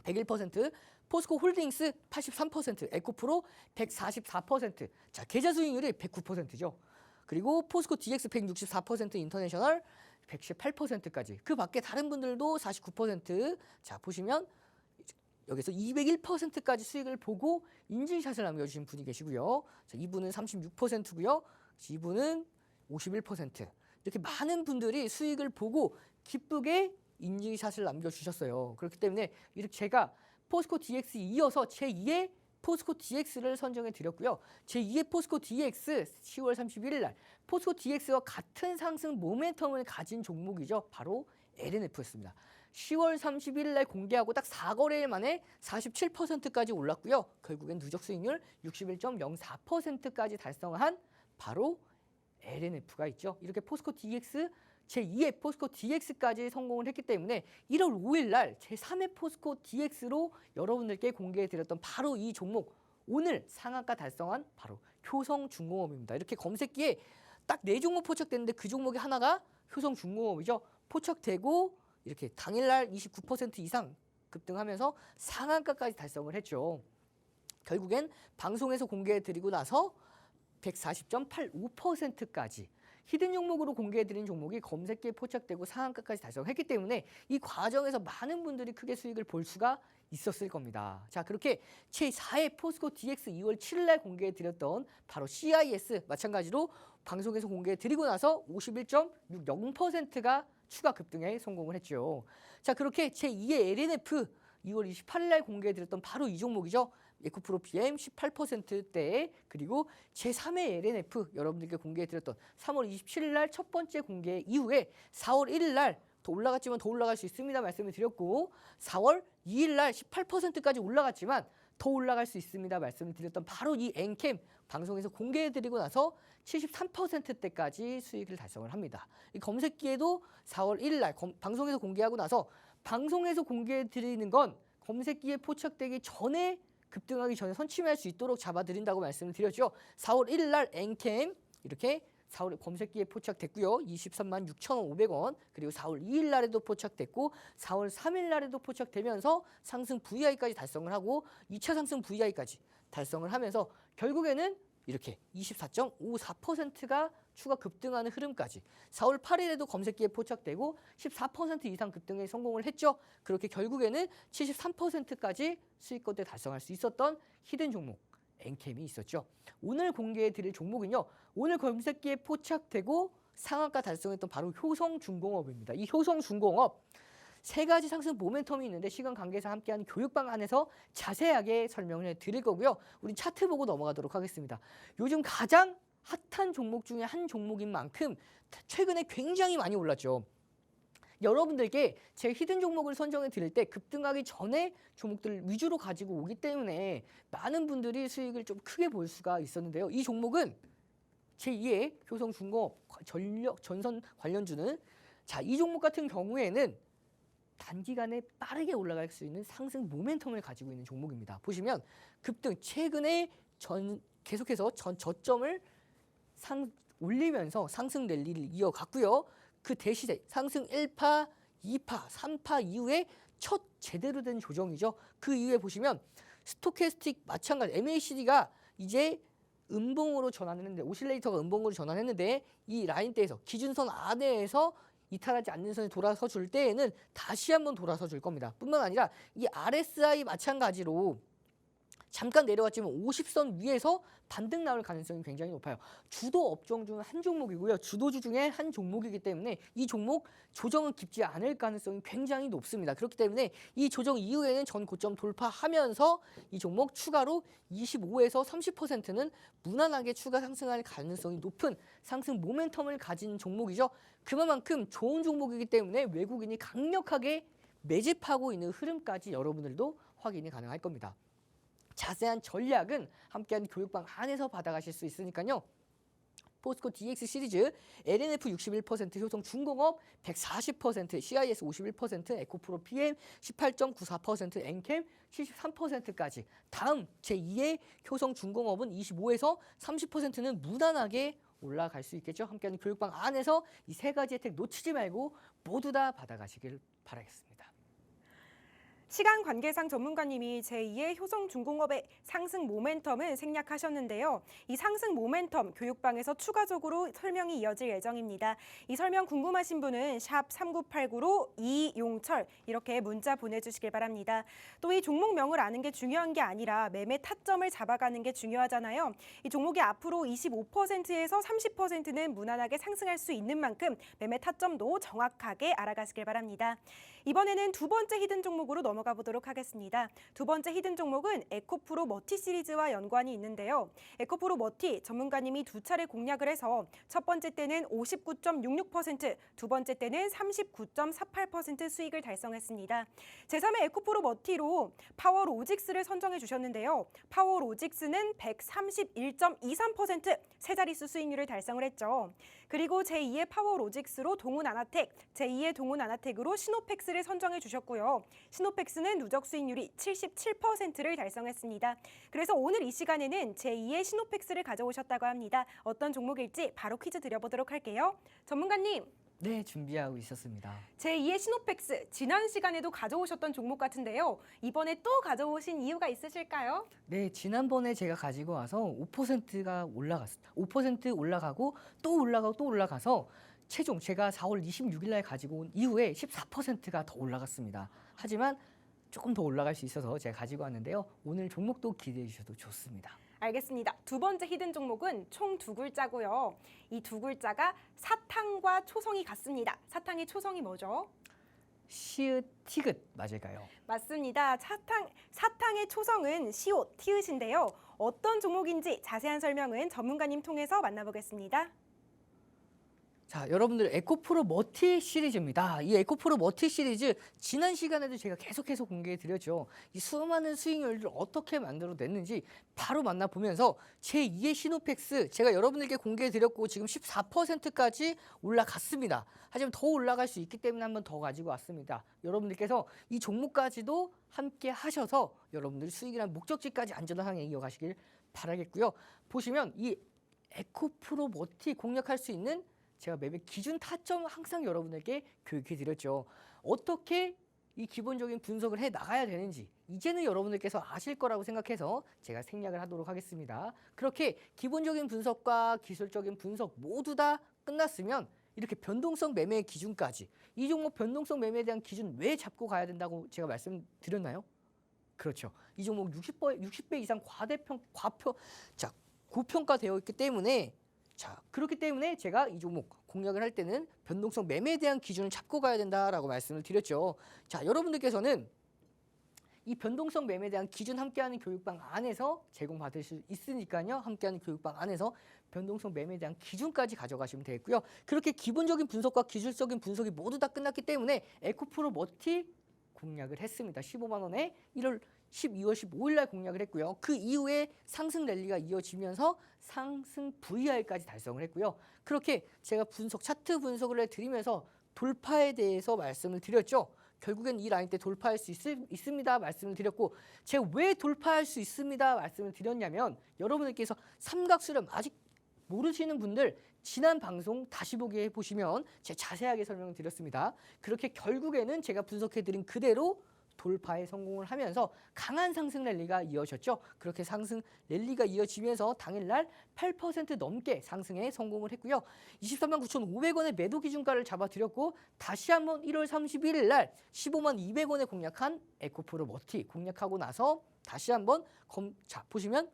101%, 포스코 홀딩스 83%, 에코프로 144%, 자 계좌 수익률이 109%죠. 그리고 포스코 DX 164%, 인터내셔널 118%까지. 그 밖에 다른 분들도 49%. 자 보시면 여기서 201%까지 수익을 보고 인증샷을 남겨주신 분이 계시고요. 자, 이분은 36%고요. 이분은 51%. 이렇게 많은 분들이 수익을 보고 기쁘게 인증샷을 남겨주셨어요. 그렇기 때문에 이렇게 제가 포스코 DX 이어서 제2의 포스코 DX를 선정해 드렸고요. 제2의 포스코 DX 10월 31일 날 포스코 DX와 같은 상승 모멘텀을 가진 종목이죠. 바로 LNF였습니다. 10월 31일 날 공개하고 딱 4거래일 만에 47%까지 올랐고요. 결국엔 누적 수익률 61.04%까지 달성한 바로 LNF가 있죠. 이렇게 포스코 DX 제2의 포스코 DX까지 성공을 했기 때문에 1월 5일 날 제3의 포스코 DX로 여러분들께 공개해 드렸던 바로 이 종목, 오늘 상한가 달성한 바로 효성중공업입니다. 이렇게 검색기에 딱 4종목 포착됐는데 그 종목이 하나가 효성중공업이죠. 포착되고 이렇게 당일날 29% 이상 급등하면서 상한가까지 달성을 했죠. 결국엔 방송에서 공개해 드리고 나서 140.85%까지 히든 종목으로 공개해드린 종목이 검색기에 포착되고 상한가까지 달성했기 때문에 이 과정에서 많은 분들이 크게 수익을 볼 수가 있었을 겁니다. 자, 그렇게 제4회 포스코 DX 2월 7일 날 공개해드렸던 바로 CIS 마찬가지로 방송에서 공개해드리고 나서 51.60%가 추가 급등에 성공을 했죠. 자, 그렇게 제2의 LNF 2월 28일 날 공개해드렸던 바로 이 종목이죠. 에코프로 PM 18%대, 그리고 제3회 LNF 여러분들께 공개해드렸던 3월 27일 날 첫 번째 공개 이후에 4월 1일 날 더 올라갔지만 더 올라갈 수 있습니다 말씀을 드렸고, 4월 2일 날 18%까지 올라갔지만 더 올라갈 수 있습니다 말씀을 드렸던 바로 이 엔캠 방송에서 공개해드리고 나서 73%대까지 수익을 달성을 합니다. 이 검색기에도 4월 1일 날 방송에서 공개하고 나서, 방송에서 공개해드리는 건 검색기에 포착되기 전에 급등하기 전에 선취할 수 있도록 잡아드린다고 말씀을 드렸죠. 4월 1일 날 엔캠 이렇게 4월 검색기에 포착됐고요. 23만 6,500원. 그리고 4월 2일 날에도 포착됐고 4월 3일 날에도 포착되면서 상승 VI까지 달성을 하고 2차 상승 VI까지 달성을 하면서 결국에는 이렇게 24.54%가 추가 급등하는 흐름까지 4월 8일에도 검색기에 포착되고 14% 이상 급등에 성공을 했죠. 그렇게 결국에는 73%까지 수익권대 달성할 수 있었던 히든 종목 엔캠이 있었죠. 오늘 공개해 드릴 종목은요, 오늘 검색기에 포착되고 상한가 달성했던 바로 효성중공업입니다. 이 효성중공업 세 가지 상승 모멘텀이 있는데 시간 관계상 함께하는 교육방 안에서 자세하게 설명을 해드릴 거고요. 우리 차트 보고 넘어가도록 하겠습니다. 요즘 가장 핫한 종목 중에 한 종목인 만큼 최근에 굉장히 많이 올랐죠. 여러분들께 제 히든 종목을 선정해 드릴 때 급등하기 전에 종목들을 위주로 가지고 오기 때문에 많은 분들이 수익을 좀 크게 볼 수가 있었는데요. 이 종목은 제2의 효성중공업 전력 전선 관련주는, 자, 이 종목 같은 경우에는 단기간에 빠르게 올라갈 수 있는 상승 모멘텀을 가지고 있는 종목입니다. 보시면 급등 최근에 계속해서 저점을 올리면서 상승 랠리를 이어갔고요. 그 대시세 상승 1파, 2파, 3파 이후에 첫 제대로 된 조정이죠. 그 이후에 보시면 스토캐스틱 마찬가지 MACD가 이제 음봉으로 전환했는데, 오실레이터가 음봉으로 전환했는데 이 라인대에서 기준선 안에서 이탈하지 않는 선이 돌아서 줄 때에는 다시 한번 돌아서 줄 겁니다. 뿐만 아니라 이 RSI 마찬가지로 잠깐 내려왔지만 50선 위에서 반등 나올 가능성이 굉장히 높아요. 주도 업종 중 한 종목이고요. 주도주 중에 한 종목이기 때문에 이 종목 조정은 깊지 않을 가능성이 굉장히 높습니다. 그렇기 때문에 이 조정 이후에는 전 고점 돌파하면서 이 종목 추가로 25에서 30%는 무난하게 추가 상승할 가능성이 높은 상승 모멘텀을 가진 종목이죠. 그만큼 좋은 종목이기 때문에 외국인이 강력하게 매집하고 있는 흐름까지 여러분들도 확인이 가능할 겁니다. 자세한 전략은 함께하는 교육방 안에서 받아가실 수 있으니까요. 포스코 DX 시리즈, LNF 61%, 효성 중공업 140%, CIS 51%, 에코프로 PM 18.94%, 엔캠 73%까지 다음 제2의 효성 중공업은 25에서 30%는 무난하게 올라갈 수 있겠죠. 함께하는 교육방 안에서 이 세 가지 혜택 놓치지 말고 모두 다 받아가시길 바라겠습니다. 시간 관계상 전문가님이 제2의 효성중공업의 상승 모멘텀을 생략하셨는데요. 이 상승 모멘텀 교육방에서 추가적으로 설명이 이어질 예정입니다. 이 설명 궁금하신 분은 샵 3989로 이용철 이렇게 문자 보내주시길 바랍니다. 또 이 종목명을 아는 게 중요한 게 아니라 매매 타점을 잡아가는 게 중요하잖아요. 이 종목이 앞으로 25%에서 30%는 무난하게 상승할 수 있는 만큼 매매 타점도 정확하게 알아가시길 바랍니다. 이번에는 두 번째 히든 종목으로 넘어가 보도록 하겠습니다. 두 번째 히든 종목은 에코프로 머티 시리즈와 연관이 있는데요. 에코프로 머티 전문가님이 두 차례 공략을 해서 첫 번째 때는 59.66%, 두 번째 때는 39.48% 수익을 달성했습니다. 제3의 에코프로 머티로 파워로직스를 선정해 주셨는데요. 파워로직스는 131.23%, 세 자릿수 수익률을 달성을 했죠. 그리고 제2의 파워로직스로 동훈아나텍, 제2의 동훈아나텍으로 시노펙스를 선정해 주셨고요. 시노펙스는 누적 수익률이 77%를 달성했습니다. 그래서 오늘 이 시간에는 제2의 시노펙스를 가져오셨다고 합니다. 어떤 종목일지 바로 퀴즈 드려보도록 할게요. 전문가님. 네, 준비하고 있었습니다. 제2의 시노펙스, 지난 시간에도 가져오셨던 종목 같은데요. 이번에 또 가져오신 이유가 있으실까요? 네, 지난번에 제가 가지고 와서 5%가 올라갔습니다. 5% 올라가고 또 올라가고 또 올라가서 최종 제가 4월 26일 날 가지고 온 이후에 14%가 더 올라갔습니다. 하지만 조금 더 올라갈 수 있어서 제가 가지고 왔는데요. 오늘 종목도 기대해 주셔도 좋습니다. 알겠습니다. 두 번째 히든 종목은 총 두 글자고요. 이 두 글자가 사탕과 초성이 같습니다. 사탕의 초성이 뭐죠? 시읒 티귿 맞을까요? 맞습니다. 사탕의 초성은 시옷, 티읕인데요. 어떤 종목인지 자세한 설명은 전문가님 통해서 만나보겠습니다. 자, 여러분들 에코프로 머티 시리즈입니다. 이 에코프로 머티 시리즈 지난 시간에도 제가 계속해서 공개해 드렸죠. 이 수많은 수익률을 어떻게 만들어냈는지 바로 만나보면서 제2의 시노펙스 제가 여러분들께 공개해 드렸고 지금 14%까지 올라갔습니다. 하지만 더 올라갈 수 있기 때문에 한번 더 가지고 왔습니다. 여러분들께서 이 종목까지도 함께 하셔서 여러분들이 수익이란 목적지까지 안전하게 이어가시길 바라겠고요. 보시면 이 에코프로 머티 공략할 수 있는 제가 매매 기준 타점 항상 여러분에게 교육해 드렸죠. 어떻게 이 기본적인 분석을 해 나가야 되는지 이제는 여러분들께서 아실 거라고 생각해서 제가 생략을 하도록 하겠습니다. 그렇게 기본적인 분석과 기술적인 분석 모두 다 끝났으면 이렇게 변동성 매매의 기준까지 이 종목 변동성 매매에 대한 기준 왜 잡고 가야 된다고 제가 말씀드렸나요? 그렇죠. 이 종목 60배 이상 고평가되어 있기 때문에 자, 그렇기 때문에 제가 이 종목 공략을 할 때는 변동성 매매에 대한 기준을 잡고 가야 된다라고 말씀을 드렸죠. 자, 여러분들께서는 이 변동성 매매에 대한 기준 함께하는 교육방 안에서 제공받을 수 있으니까요. 함께하는 교육방 안에서 변동성 매매에 대한 기준까지 가져가시면 되겠고요. 그렇게 기본적인 분석과 기술적인 분석이 모두 다 끝났기 때문에 에코프로 머티 공략을 했습니다. 15만 원에 12월 15일 날 공략을 했고요. 그 이후에 상승 랠리가 이어지면서 상승 VR까지 달성을 했고요. 그렇게 제가 차트 분석을 해드리면서 돌파에 대해서 말씀을 드렸죠. 결국엔 이 라인 때 돌파할 수 있습니다 말씀을 드렸고 제가 왜 돌파할 수 있습니다 말씀을 드렸냐면 여러분들께서 삼각수렴 아직 모르시는 분들 지난 방송 다시 보기 해보시면 제가 자세하게 설명을 드렸습니다. 그렇게 결국에는 제가 분석해드린 그대로 돌파에 성공을 하면서 강한 상승 랠리가 이어졌죠. 그렇게 상승 랠리가 이어지면서 당일날 8% 넘게 상승에 성공을 했고요. 23만 9,500원의 매도 기준가를 잡아드렸고 다시 한번 1월 31일 날 15만 200원에 공략한 에코프로 머티 공략하고 나서 다시 한번 보시면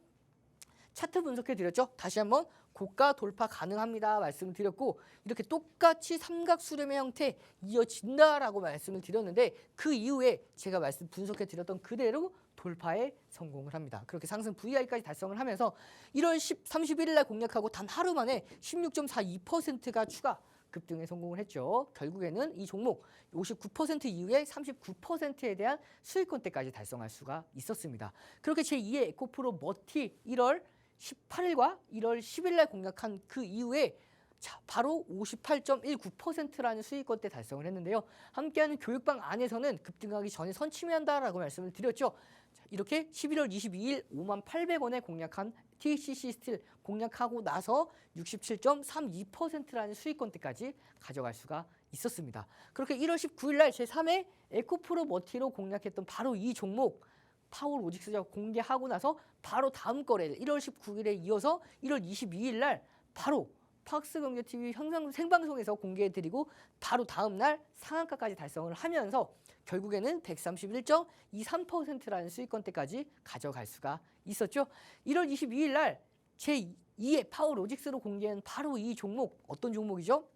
차트 분석해드렸죠. 다시 한번 고가 돌파 가능합니다 말씀을 드렸고 이렇게 똑같이 삼각 수렴의 형태 이어진다라고 말씀을 드렸는데 그 이후에 제가 분석해 드렸던 그대로 돌파에 성공을 합니다. 그렇게 상승 VR까지 달성을 하면서 1월 31일 날 공략하고 단 하루 만에 16.42%가 추가 급등에 성공을 했죠. 결국에는 이 종목 59% 이후에 39%에 대한 수익권대까지 달성할 수가 있었습니다. 그렇게 제2의 에코프로 머티 1월 18일과 1월 10일 날 공략한 그 이후에 자, 바로 58.19%라는 수익권대 달성을 했는데요. 함께하는 교육방 안에서는 급등하기 전에 선취한다라고 말씀을 드렸죠. 자, 이렇게 11월 22일 58,000원에 공략한 TCC 스틸 공략하고 나서 67.32%라는 수익권대까지 가져갈 수가 있었습니다. 그렇게 1월 19일 날 제3회 에코프로 머티로 공략했던 바로 이 종목 파월 오직스가 공개하고 나서 바로 다음 거래일 1월 19일에 이어서 1월 22일 날 바로 팍스경제TV 생방송에서 공개해드리고 바로 다음 날 상한가까지 달성을 하면서 결국에는 131.23%라는 수익권대까지 가져갈 수가 있었죠. 1월 22일 날 제2의 파워로직스로 공개한 바로 이 종목 어떤 종목이죠?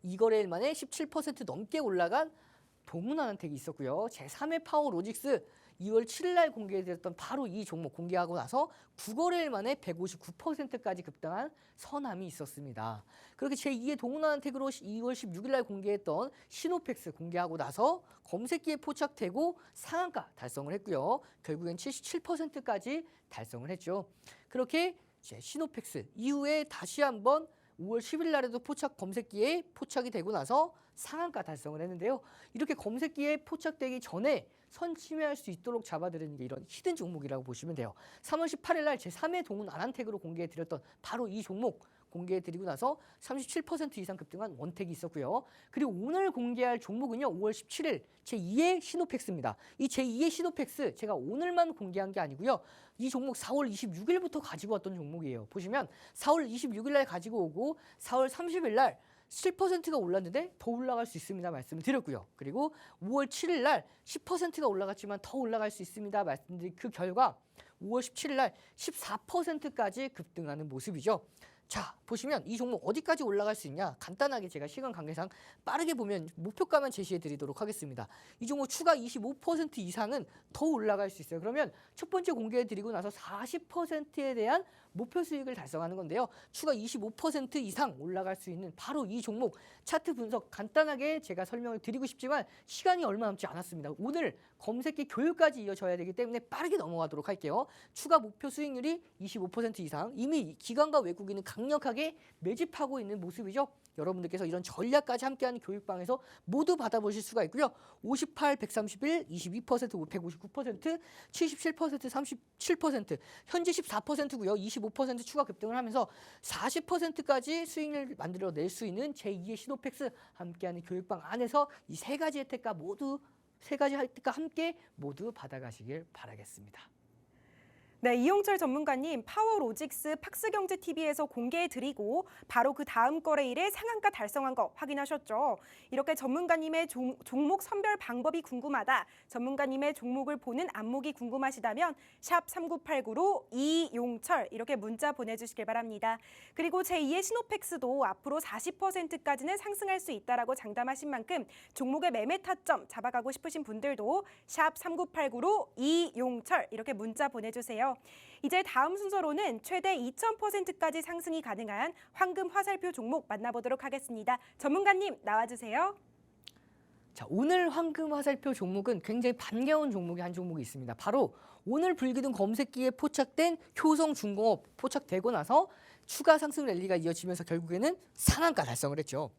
이 거래일 만에 17% 넘게 올라간 동문환한택이 있었고요. 제3의 파워로직스 2월 7일 날 공개되었던 바로 이 종목 공개하고 나서 9거래일 만에 159%까지 급등한 선함이 있었습니다. 그렇게 제2의 동문환한택으로 2월 16일 날 공개했던 시노펙스 공개하고 나서 검색기에 포착되고 상한가 달성을 했고요. 결국엔 77%까지 달성을 했죠. 그렇게 시노펙스 이후에 다시 한번 5월 10일 날에도 검색기에 포착이 되고 나서 상한가 달성을 했는데요. 이렇게 검색기에 포착되기 전에 선침해할 수 있도록 잡아드리는 게 이런 히든 종목이라고 보시면 돼요. 3월 18일 날 제3회 동문 아난텍으로 공개해드렸던 바로 이 종목 공개해드리고 나서 37% 이상 급등한 원택이 있었고요. 그리고 오늘 공개할 종목은요. 5월 17일 제2의 시노펙스입니다. 이 제2의 시노펙스 제가 오늘만 공개한 게 아니고요. 이 종목 4월 26일부터 가지고 왔던 종목이에요. 보시면 4월 26일 날 가지고 오고 4월 30일 날 7%가 올랐는데 더 올라갈 수 있습니다. 말씀을 드렸고요. 그리고 5월 7일 날 10%가 올라갔지만 더 올라갈 수 있습니다. 말씀드린 그 결과 5월 17일 날 14%까지 급등하는 모습이죠. 자, 보시면 이 종목 어디까지 올라갈 수 있냐? 간단하게 제가 시간 관계상 빠르게 보면 목표가만 제시해 드리도록 하겠습니다. 이 종목 추가 25% 이상은 더 올라갈 수 있어요. 그러면 첫 번째 공개해 드리고 나서 40%에 대한 목표 수익을 달성하는 건데요. 추가 25% 이상 올라갈 수 있는 바로 이 종목 차트 분석 간단하게 제가 설명을 드리고 싶지만 시간이 얼마 남지 않았습니다. 오늘 검색기 교육까지 이어져야 되기 때문에 빠르게 넘어가도록 할게요. 추가 목표 수익률이 25% 이상 이미 기관과 외국인은 강력하게 매집하고 있는 모습이죠. 여러분들께서 이런 전략까지 함께하는 교육방에서 모두 받아보실 수가 있고요. 58, 131, 22%, 159%, 77%, 37%, 현재 14%고요. 25% 추가 급등을 하면서 40%까지 수익률을 만들어낼 수 있는 제2의 시노펙스 함께하는 교육방 안에서 이 세 가지 혜택과 함께 모두 받아가시길 바라겠습니다. 네, 이용철 전문가님 파워로직스 팍스경제TV에서 공개해드리고 바로 그 다음 거래일에 상한가 달성한 거 확인하셨죠? 이렇게 전문가님의 종목 선별 방법이 궁금하다, 전문가님의 종목을 보는 안목이 궁금하시다면 샵 3989로 이용철 이렇게 문자 보내주시길 바랍니다. 그리고 제2의 시노펙스도 앞으로 40%까지는 상승할 수 있다라고 장담하신 만큼 종목의 매매 타점 잡아가고 싶으신 분들도 샵 3989로 이용철 이렇게 문자 보내주세요. 이제 다음 순서로는 최대 2000%까지 상승이 가능한 황금 화살표 종목 만나보도록 하겠습니다. 전문가님 나와주세요. 자, 오늘 황금 화살표 종목은 굉장히 반가운 종목이 한 종목이 있습니다. 바로 오늘 불기둥 검색기에 포착된 효성중공업 포착되고 나서 추가 상승 랠리가 이어지면서 결국에는 상한가 달성을 했죠.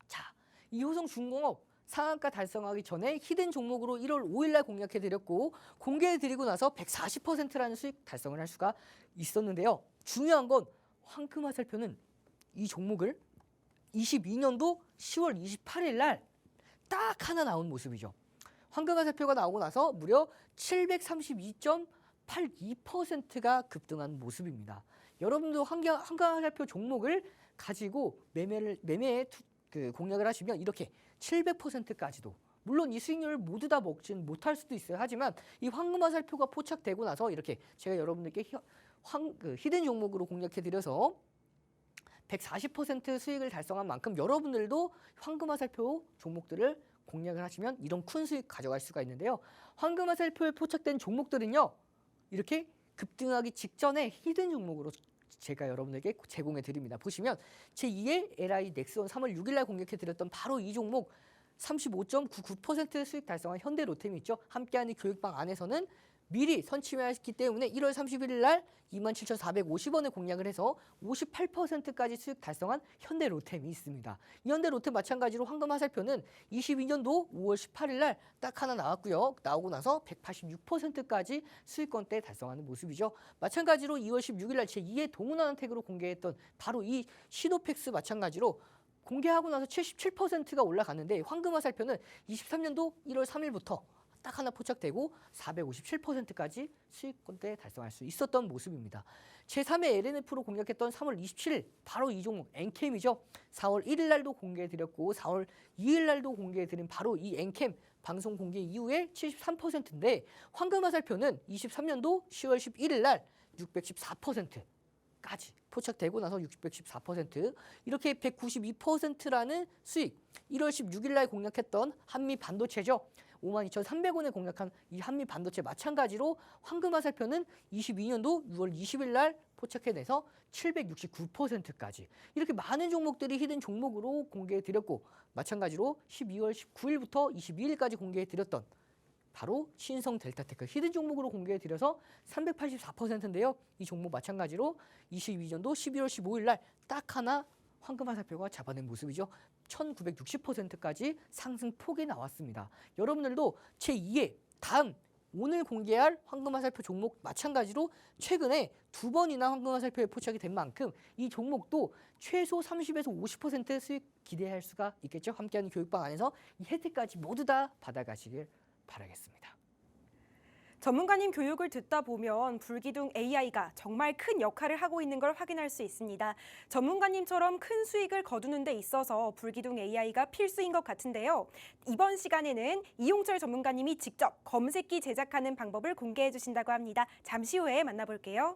자, 이 효성중공업 상한가 달성하기 전에 히든 종목으로 1월 5일 날 공략해드렸고 공개해드리고 나서 140%라는 수익 달성을 할 수가 있었는데요. 중요한 건 황금 화살표는 이 종목을 22년도 10월 28일 날 딱 하나 나온 모습이죠. 황금 화살표가 나오고 나서 무려 732.82%가 급등한 모습입니다. 여러분도 황금 화살표 종목을 가지고 매매에 공략을 하시면 이렇게 700%까지도 물론 이 수익률을 모두 다 먹지는 못할 수도 있어요. 하지만 이 황금 화살표가 포착되고 나서 이렇게 제가 여러분들께 히든 종목으로 공략해드려서 140% 수익을 달성한 만큼 여러분들도 황금 화살표 종목들을 공략을 하시면 이런 큰 수익 가져갈 수가 있는데요. 황금 화살표에 포착된 종목들은요. 이렇게 급등하기 직전에 히든 종목으로 제가 여러분에게 제공해 드립니다. 보시면 제2의 LI 넥스원 3월 6일 날 공개해 드렸던 바로 이 종목 35.99% 수익 달성한 현대로템이 있죠. 함께하는 교육방 안에서는 미리 선취했기 때문에 1월 31일 날 27,450원에 공략을 해서 58%까지 수익 달성한 현대로템이 있습니다. 이 현대로템 마찬가지로 황금화살표는 22년도 5월 18일 날 딱 하나 나왔고요. 나오고 나서 186%까지 수익권대 달성하는 모습이죠. 마찬가지로 2월 16일 날 제2의 동훈환택으로 공개했던 바로 이 시노펙스 마찬가지로 공개하고 나서 77%가 올라갔는데 황금화살표는 23년도 1월 3일부터 딱 하나 포착되고 457%까지 수익권대 달성할 수 있었던 모습입니다. 제3의 LNF로 공략했던 3월 27일 바로 이 종목 엔캠이죠. 4월 1일 날도 공개해드렸고 4월 2일 날도 공개해드린 바로 이 엔캠 방송 공개 이후에 73%인데 황금화살표는 23년도 10월 11일 날 614%까지 포착되고 나서 614% 이렇게 192%라는 수익 1월 16일 날 공략했던 한미 반도체죠. 52,300원에 공략한 이 한미 반도체 마찬가지로 황금화살표는 22년도 6월 20일 날 포착해내서 769%까지 이렇게 많은 종목들이 히든 종목으로 공개해드렸고 마찬가지로 12월 19일부터 22일까지 공개해드렸던 바로 신성 델타테크 히든 종목으로 공개해드려서 384%인데요. 이 종목 마찬가지로 22년도 12월 15일 날 딱 하나 황금화살표가 잡아낸 모습이죠. 1960%까지 상승폭이 나왔습니다. 여러분들도 제2의 다음 오늘 공개할 황금화살표 종목 마찬가지로 최근에 2번이나 황금화살표에 포착이 된 만큼 이 종목도 최소 30에서 50% 수익 기대할 수가 있겠죠. 함께하는 교육방 안에서 이 혜택까지 모두 다 받아가시길 바라겠습니다. 전문가님 교육을 듣다 보면 불기둥 AI가 정말 큰 역할을 하고 있는 걸 확인할 수 있습니다. 전문가님처럼 큰 수익을 거두는 데 있어서 불기둥 AI가 필수인 것 같은데요. 이번 시간에는 이용철 전문가님이 직접 검색기 제작하는 방법을 공개해 주신다고 합니다. 잠시 후에 만나볼게요.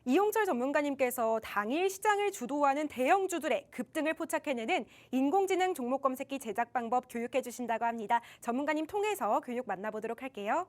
이용철 전문가님께서 당일 시장을 주도하는 대형주들의 급등을 포착해내는 인공지능 종목 검색기 제작 방법 교육해 주신다고 합니다. 전문가님 통해서 교육 만나보도록 할게요.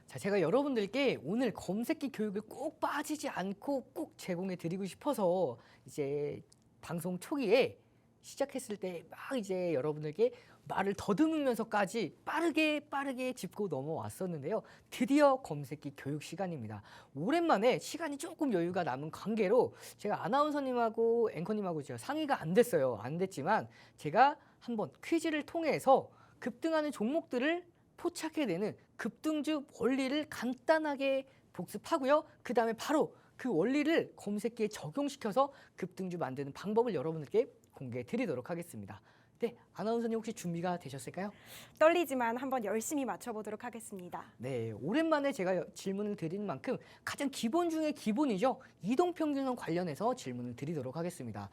자, 제가 여러분들께 오늘 검색기 교육을 꼭 빠지지 않고 꼭 제공해 드리고 싶어서 이제 방송 초기에 시작했을 때 막 이제 여러분들께 말을 더듬으면서까지 빠르게 짚고 넘어왔었는데요. 드디어 검색기 교육 시간입니다. 오랜만에 시간이 조금 여유가 남은 관계로 제가 아나운서님하고 앵커님하고 제가 상의가 안 됐어요. 안 됐지만 제가 한번 퀴즈를 통해서 급등하는 종목들을 포착해내는 급등주 원리를 간단하게 복습하고요. 그 다음에 바로 그 원리를 검색기에 적용시켜서 급등주 만드는 방법을 여러분들께 공개해 드리도록 하겠습니다. 네, 아나운서님 혹시 준비가 되셨을까요? 떨리지만 한번 열심히 맞춰보도록 하겠습니다. 네, 오랜만에 제가 질문을 드리는 만큼 가장 기본 중에 기본이죠. 이동평균선 관련해서 질문을 드리도록 하겠습니다.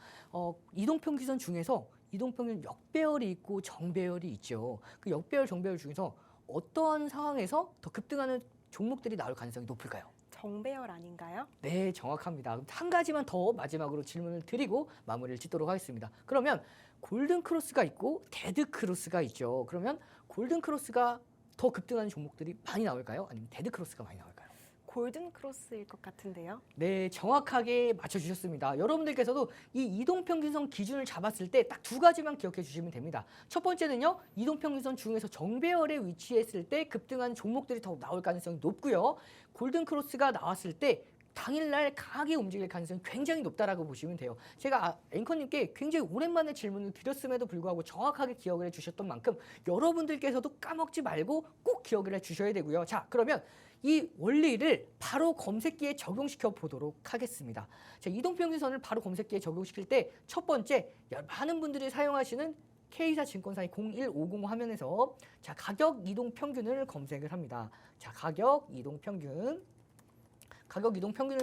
이동평균선 중에서 이동평균 역배열이 있고 정배열이 있죠. 그 역배열, 정배열 중에서 어떠한 상황에서 더 급등하는 종목들이 나올 가능성이 높을까요? 정배열 아닌가요? 네, 정확합니다. 한 가지만 더 마지막으로 질문을 드리고 마무리를 짓도록 하겠습니다. 그러면 골든 크로스가 있고 데드 크로스가 있죠. 그러면 골든 크로스가 더 급등하는 종목들이 많이 나올까요? 아니면 데드 크로스가 많이 나올까요? 골든 크로스일 것 같은데요. 네, 정확하게 맞춰주셨습니다. 여러분들께서도 이 이동평균선 기준을 잡았을 때 딱 두 가지만 기억해 주시면 됩니다. 첫 번째는요, 이동평균선 중에서 정배열에 위치했을 때 급등하는 종목들이 더 나올 가능성이 높고요. 골든크로스가 나왔을 때 당일날 강하게 움직일 가능성이 굉장히 높다라고 보시면 돼요. 제가 앵커님께 굉장히 오랜만에 질문을 드렸음에도 불구하고 정확하게 기억을 해주셨던 만큼 여러분들께서도 까먹지 말고 꼭 기억을 해주셔야 되고요. 자, 그러면 이 원리를 바로 검색기에 적용시켜 보도록 하겠습니다. 자, 이동평균선을 바로 검색기에 적용시킬 때 첫 번째, 많은 분들이 사용하시는 K사 증권사의 0150 화면에서 자, 가격 이동평균을 검색을 합니다. 자, 가격 이동평균을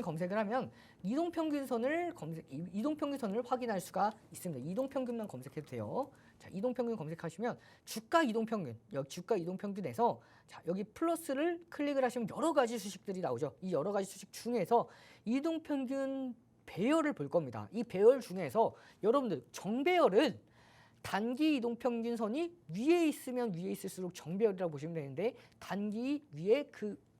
검색을 하면 이동평균선을 확인할 수가 있습니다. 이동평균만 검색해도 돼요. 자, 이동평균 검색하시면 주가 이동평균에서 자, 여기 플러스를 클릭을 하시면 여러 가지 수식들이 나오죠. 이 여러 가지 수식 중에서 이동평균 배열을 볼 겁니다. 이 배열 중에서 여러분들 정배열은 단기 이동평균선이 위에 있으면 위에 있을수록 정배열이라고 보시면 되는데 단기 위에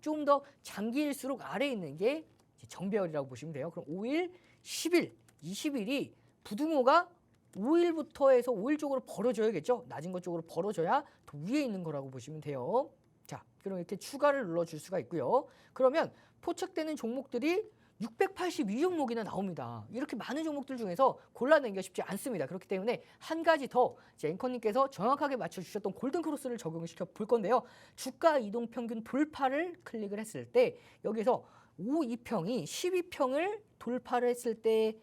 좀 더 장기일수록 아래에 있는 게 정배열이라고 보시면 돼요. 그럼 5일, 10일, 20일이 부등호가 5일부터 해서 5일 쪽으로 벌어져야겠죠. 낮은 것 쪽으로 벌어져야 더 위에 있는 거라고 보시면 돼요. 자, 그럼 이렇게 추가를 눌러줄 수가 있고요. 그러면 포착되는 종목들이 682종목이나 나옵니다. 이렇게 많은 종목들 중에서 골라내기가 쉽지 않습니다. 그렇기 때문에 한 가지 더 앵커님께서 정확하게 맞춰주셨던 골든크로스를 적용시켜 볼 건데요. 주가 이동평균 돌파를 클릭을 했을 때 여기서 5,2평이 12평을 돌파를 했을 때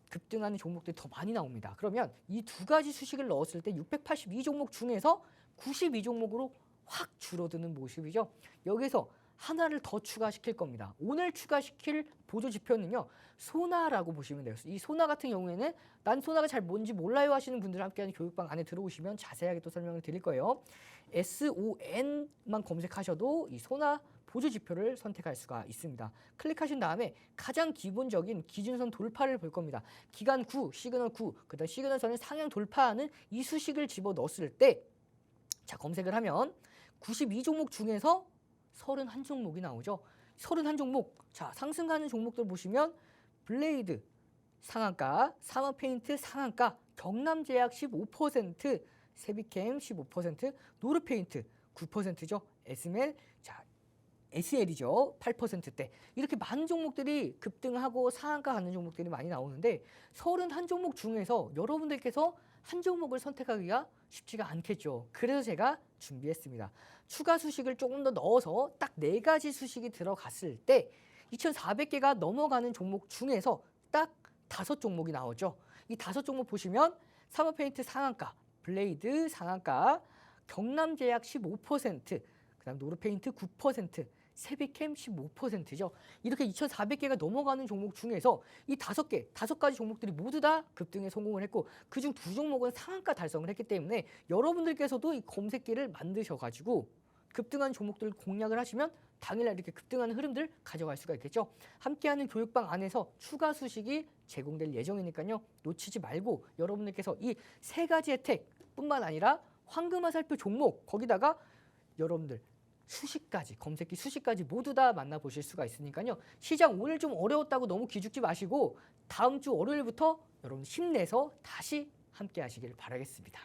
급등하는 종목들이 더 많이 나옵니다. 그러면 이 두 가지 수식을 넣었을 때 682종목 중에서 92종목으로 확 줄어드는 모습이죠. 여기서 하나를 더 추가시킬 겁니다. 오늘 추가시킬 보조지표는요. 소나라고 보시면 돼요. 이 소나 같은 경우에는 난 소나가 잘 뭔지 몰라요 하시는 분들 함께하는 교육방 안에 들어오시면 자세하게 또 설명을 드릴 거예요. SON만 검색하셔도 이 소나 보조지표를 선택할 수가 있습니다. 클릭하신 다음에 가장 기본적인 기준선 돌파를 볼 겁니다. 기간 9, 시그널 9, 그다음 시그널선을 상향 돌파하는 이 수식을 집어넣었을 때 자, 검색을 하면 92종목 중에서 31종목이 나오죠. 31종목. 자, 상승하는 종목들 보시면 블레이드 상한가, 사마페인트 상한가, 경남제약 15%, 세비캠 15%, 노르페인트 9%죠. SML, 자, SL이죠. 8%대. 이렇게 많은 종목들이 급등하고 상한가 가는 종목들이 많이 나오는데 31종목 중에서 여러분들께서 한 종목을 선택하기가 쉽지가 않겠죠. 그래서 제가 준비했습니다. 추가 수식을 조금 더 넣어서 딱 4가지 수식이 들어갔을 때 2,400개가 넘어가는 종목 중에서 딱 5종목이 나오죠. 이 5종목 보시면 사마페인트 상한가, 블레이드 상한가, 경남제약 15%, 그다음 노르페인트 9%, 세비캠 15%죠. 이렇게 2,400개가 넘어가는 종목 중에서 이 5가지 종목들이 모두 다 급등에 성공을 했고 그중 2종목은 상한가 달성을 했기 때문에 여러분들께서도 이 검색기를 만드셔가지고 급등하는 종목들을 공략을 하시면 당일날 이렇게 급등하는 흐름들 가져갈 수가 있겠죠. 함께하는 교육방 안에서 추가 수식이 제공될 예정이니까요. 놓치지 말고 여러분들께서 이 3가지 혜택뿐만 아니라 황금화살표 종목 거기다가 여러분들 수식까지 검색기 수식까지 모두 다 만나보실 수가 있으니까요. 시장 오늘 좀 어려웠다고 너무 기죽지 마시고 다음 주 월요일부터 여러분 힘내서 다시 함께 하시길 바라겠습니다.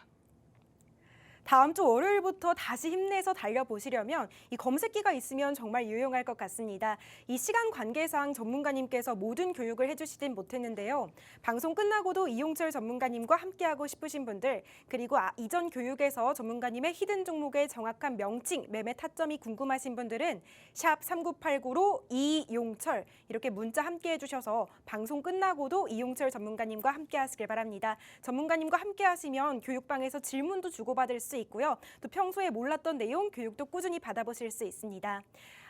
다음 주 월요일부터 다시 힘내서 달려보시려면 이 검색기가 있으면 정말 유용할 것 같습니다. 이 시간 관계상 전문가님께서 모든 교육을 해주시진 못했는데요. 방송 끝나고도 이용철 전문가님과 함께하고 싶으신 분들 그리고 이전 교육에서 전문가님의 히든 종목의 정확한 명칭, 매매 타점이 궁금하신 분들은 샵 3989로 이용철 이렇게 문자 함께해 주셔서 방송 끝나고도 이용철 전문가님과 함께하시길 바랍니다. 전문가님과 함께하시면 교육방에서 질문도 주고받을 수 있고요. 또 평소에 몰랐던 내용 교육도 꾸준히 받아보실 수 있습니다.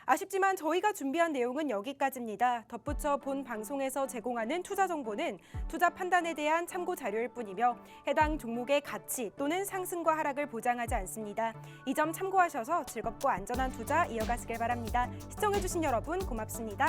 아쉽지만 저희가 준비한 내용은 여기까지입니다. 덧붙여 본 방송에서 제공하는 투자 정보는 투자 판단에 대한 참고 자료일 뿐이며 해당 종목의 가치 또는 상승과 하락을 보장하지 않습니다. 이 점 참고하셔서 즐겁고 안전한 투자 이어가시길 바랍니다. 시청해주신 여러분 고맙습니다.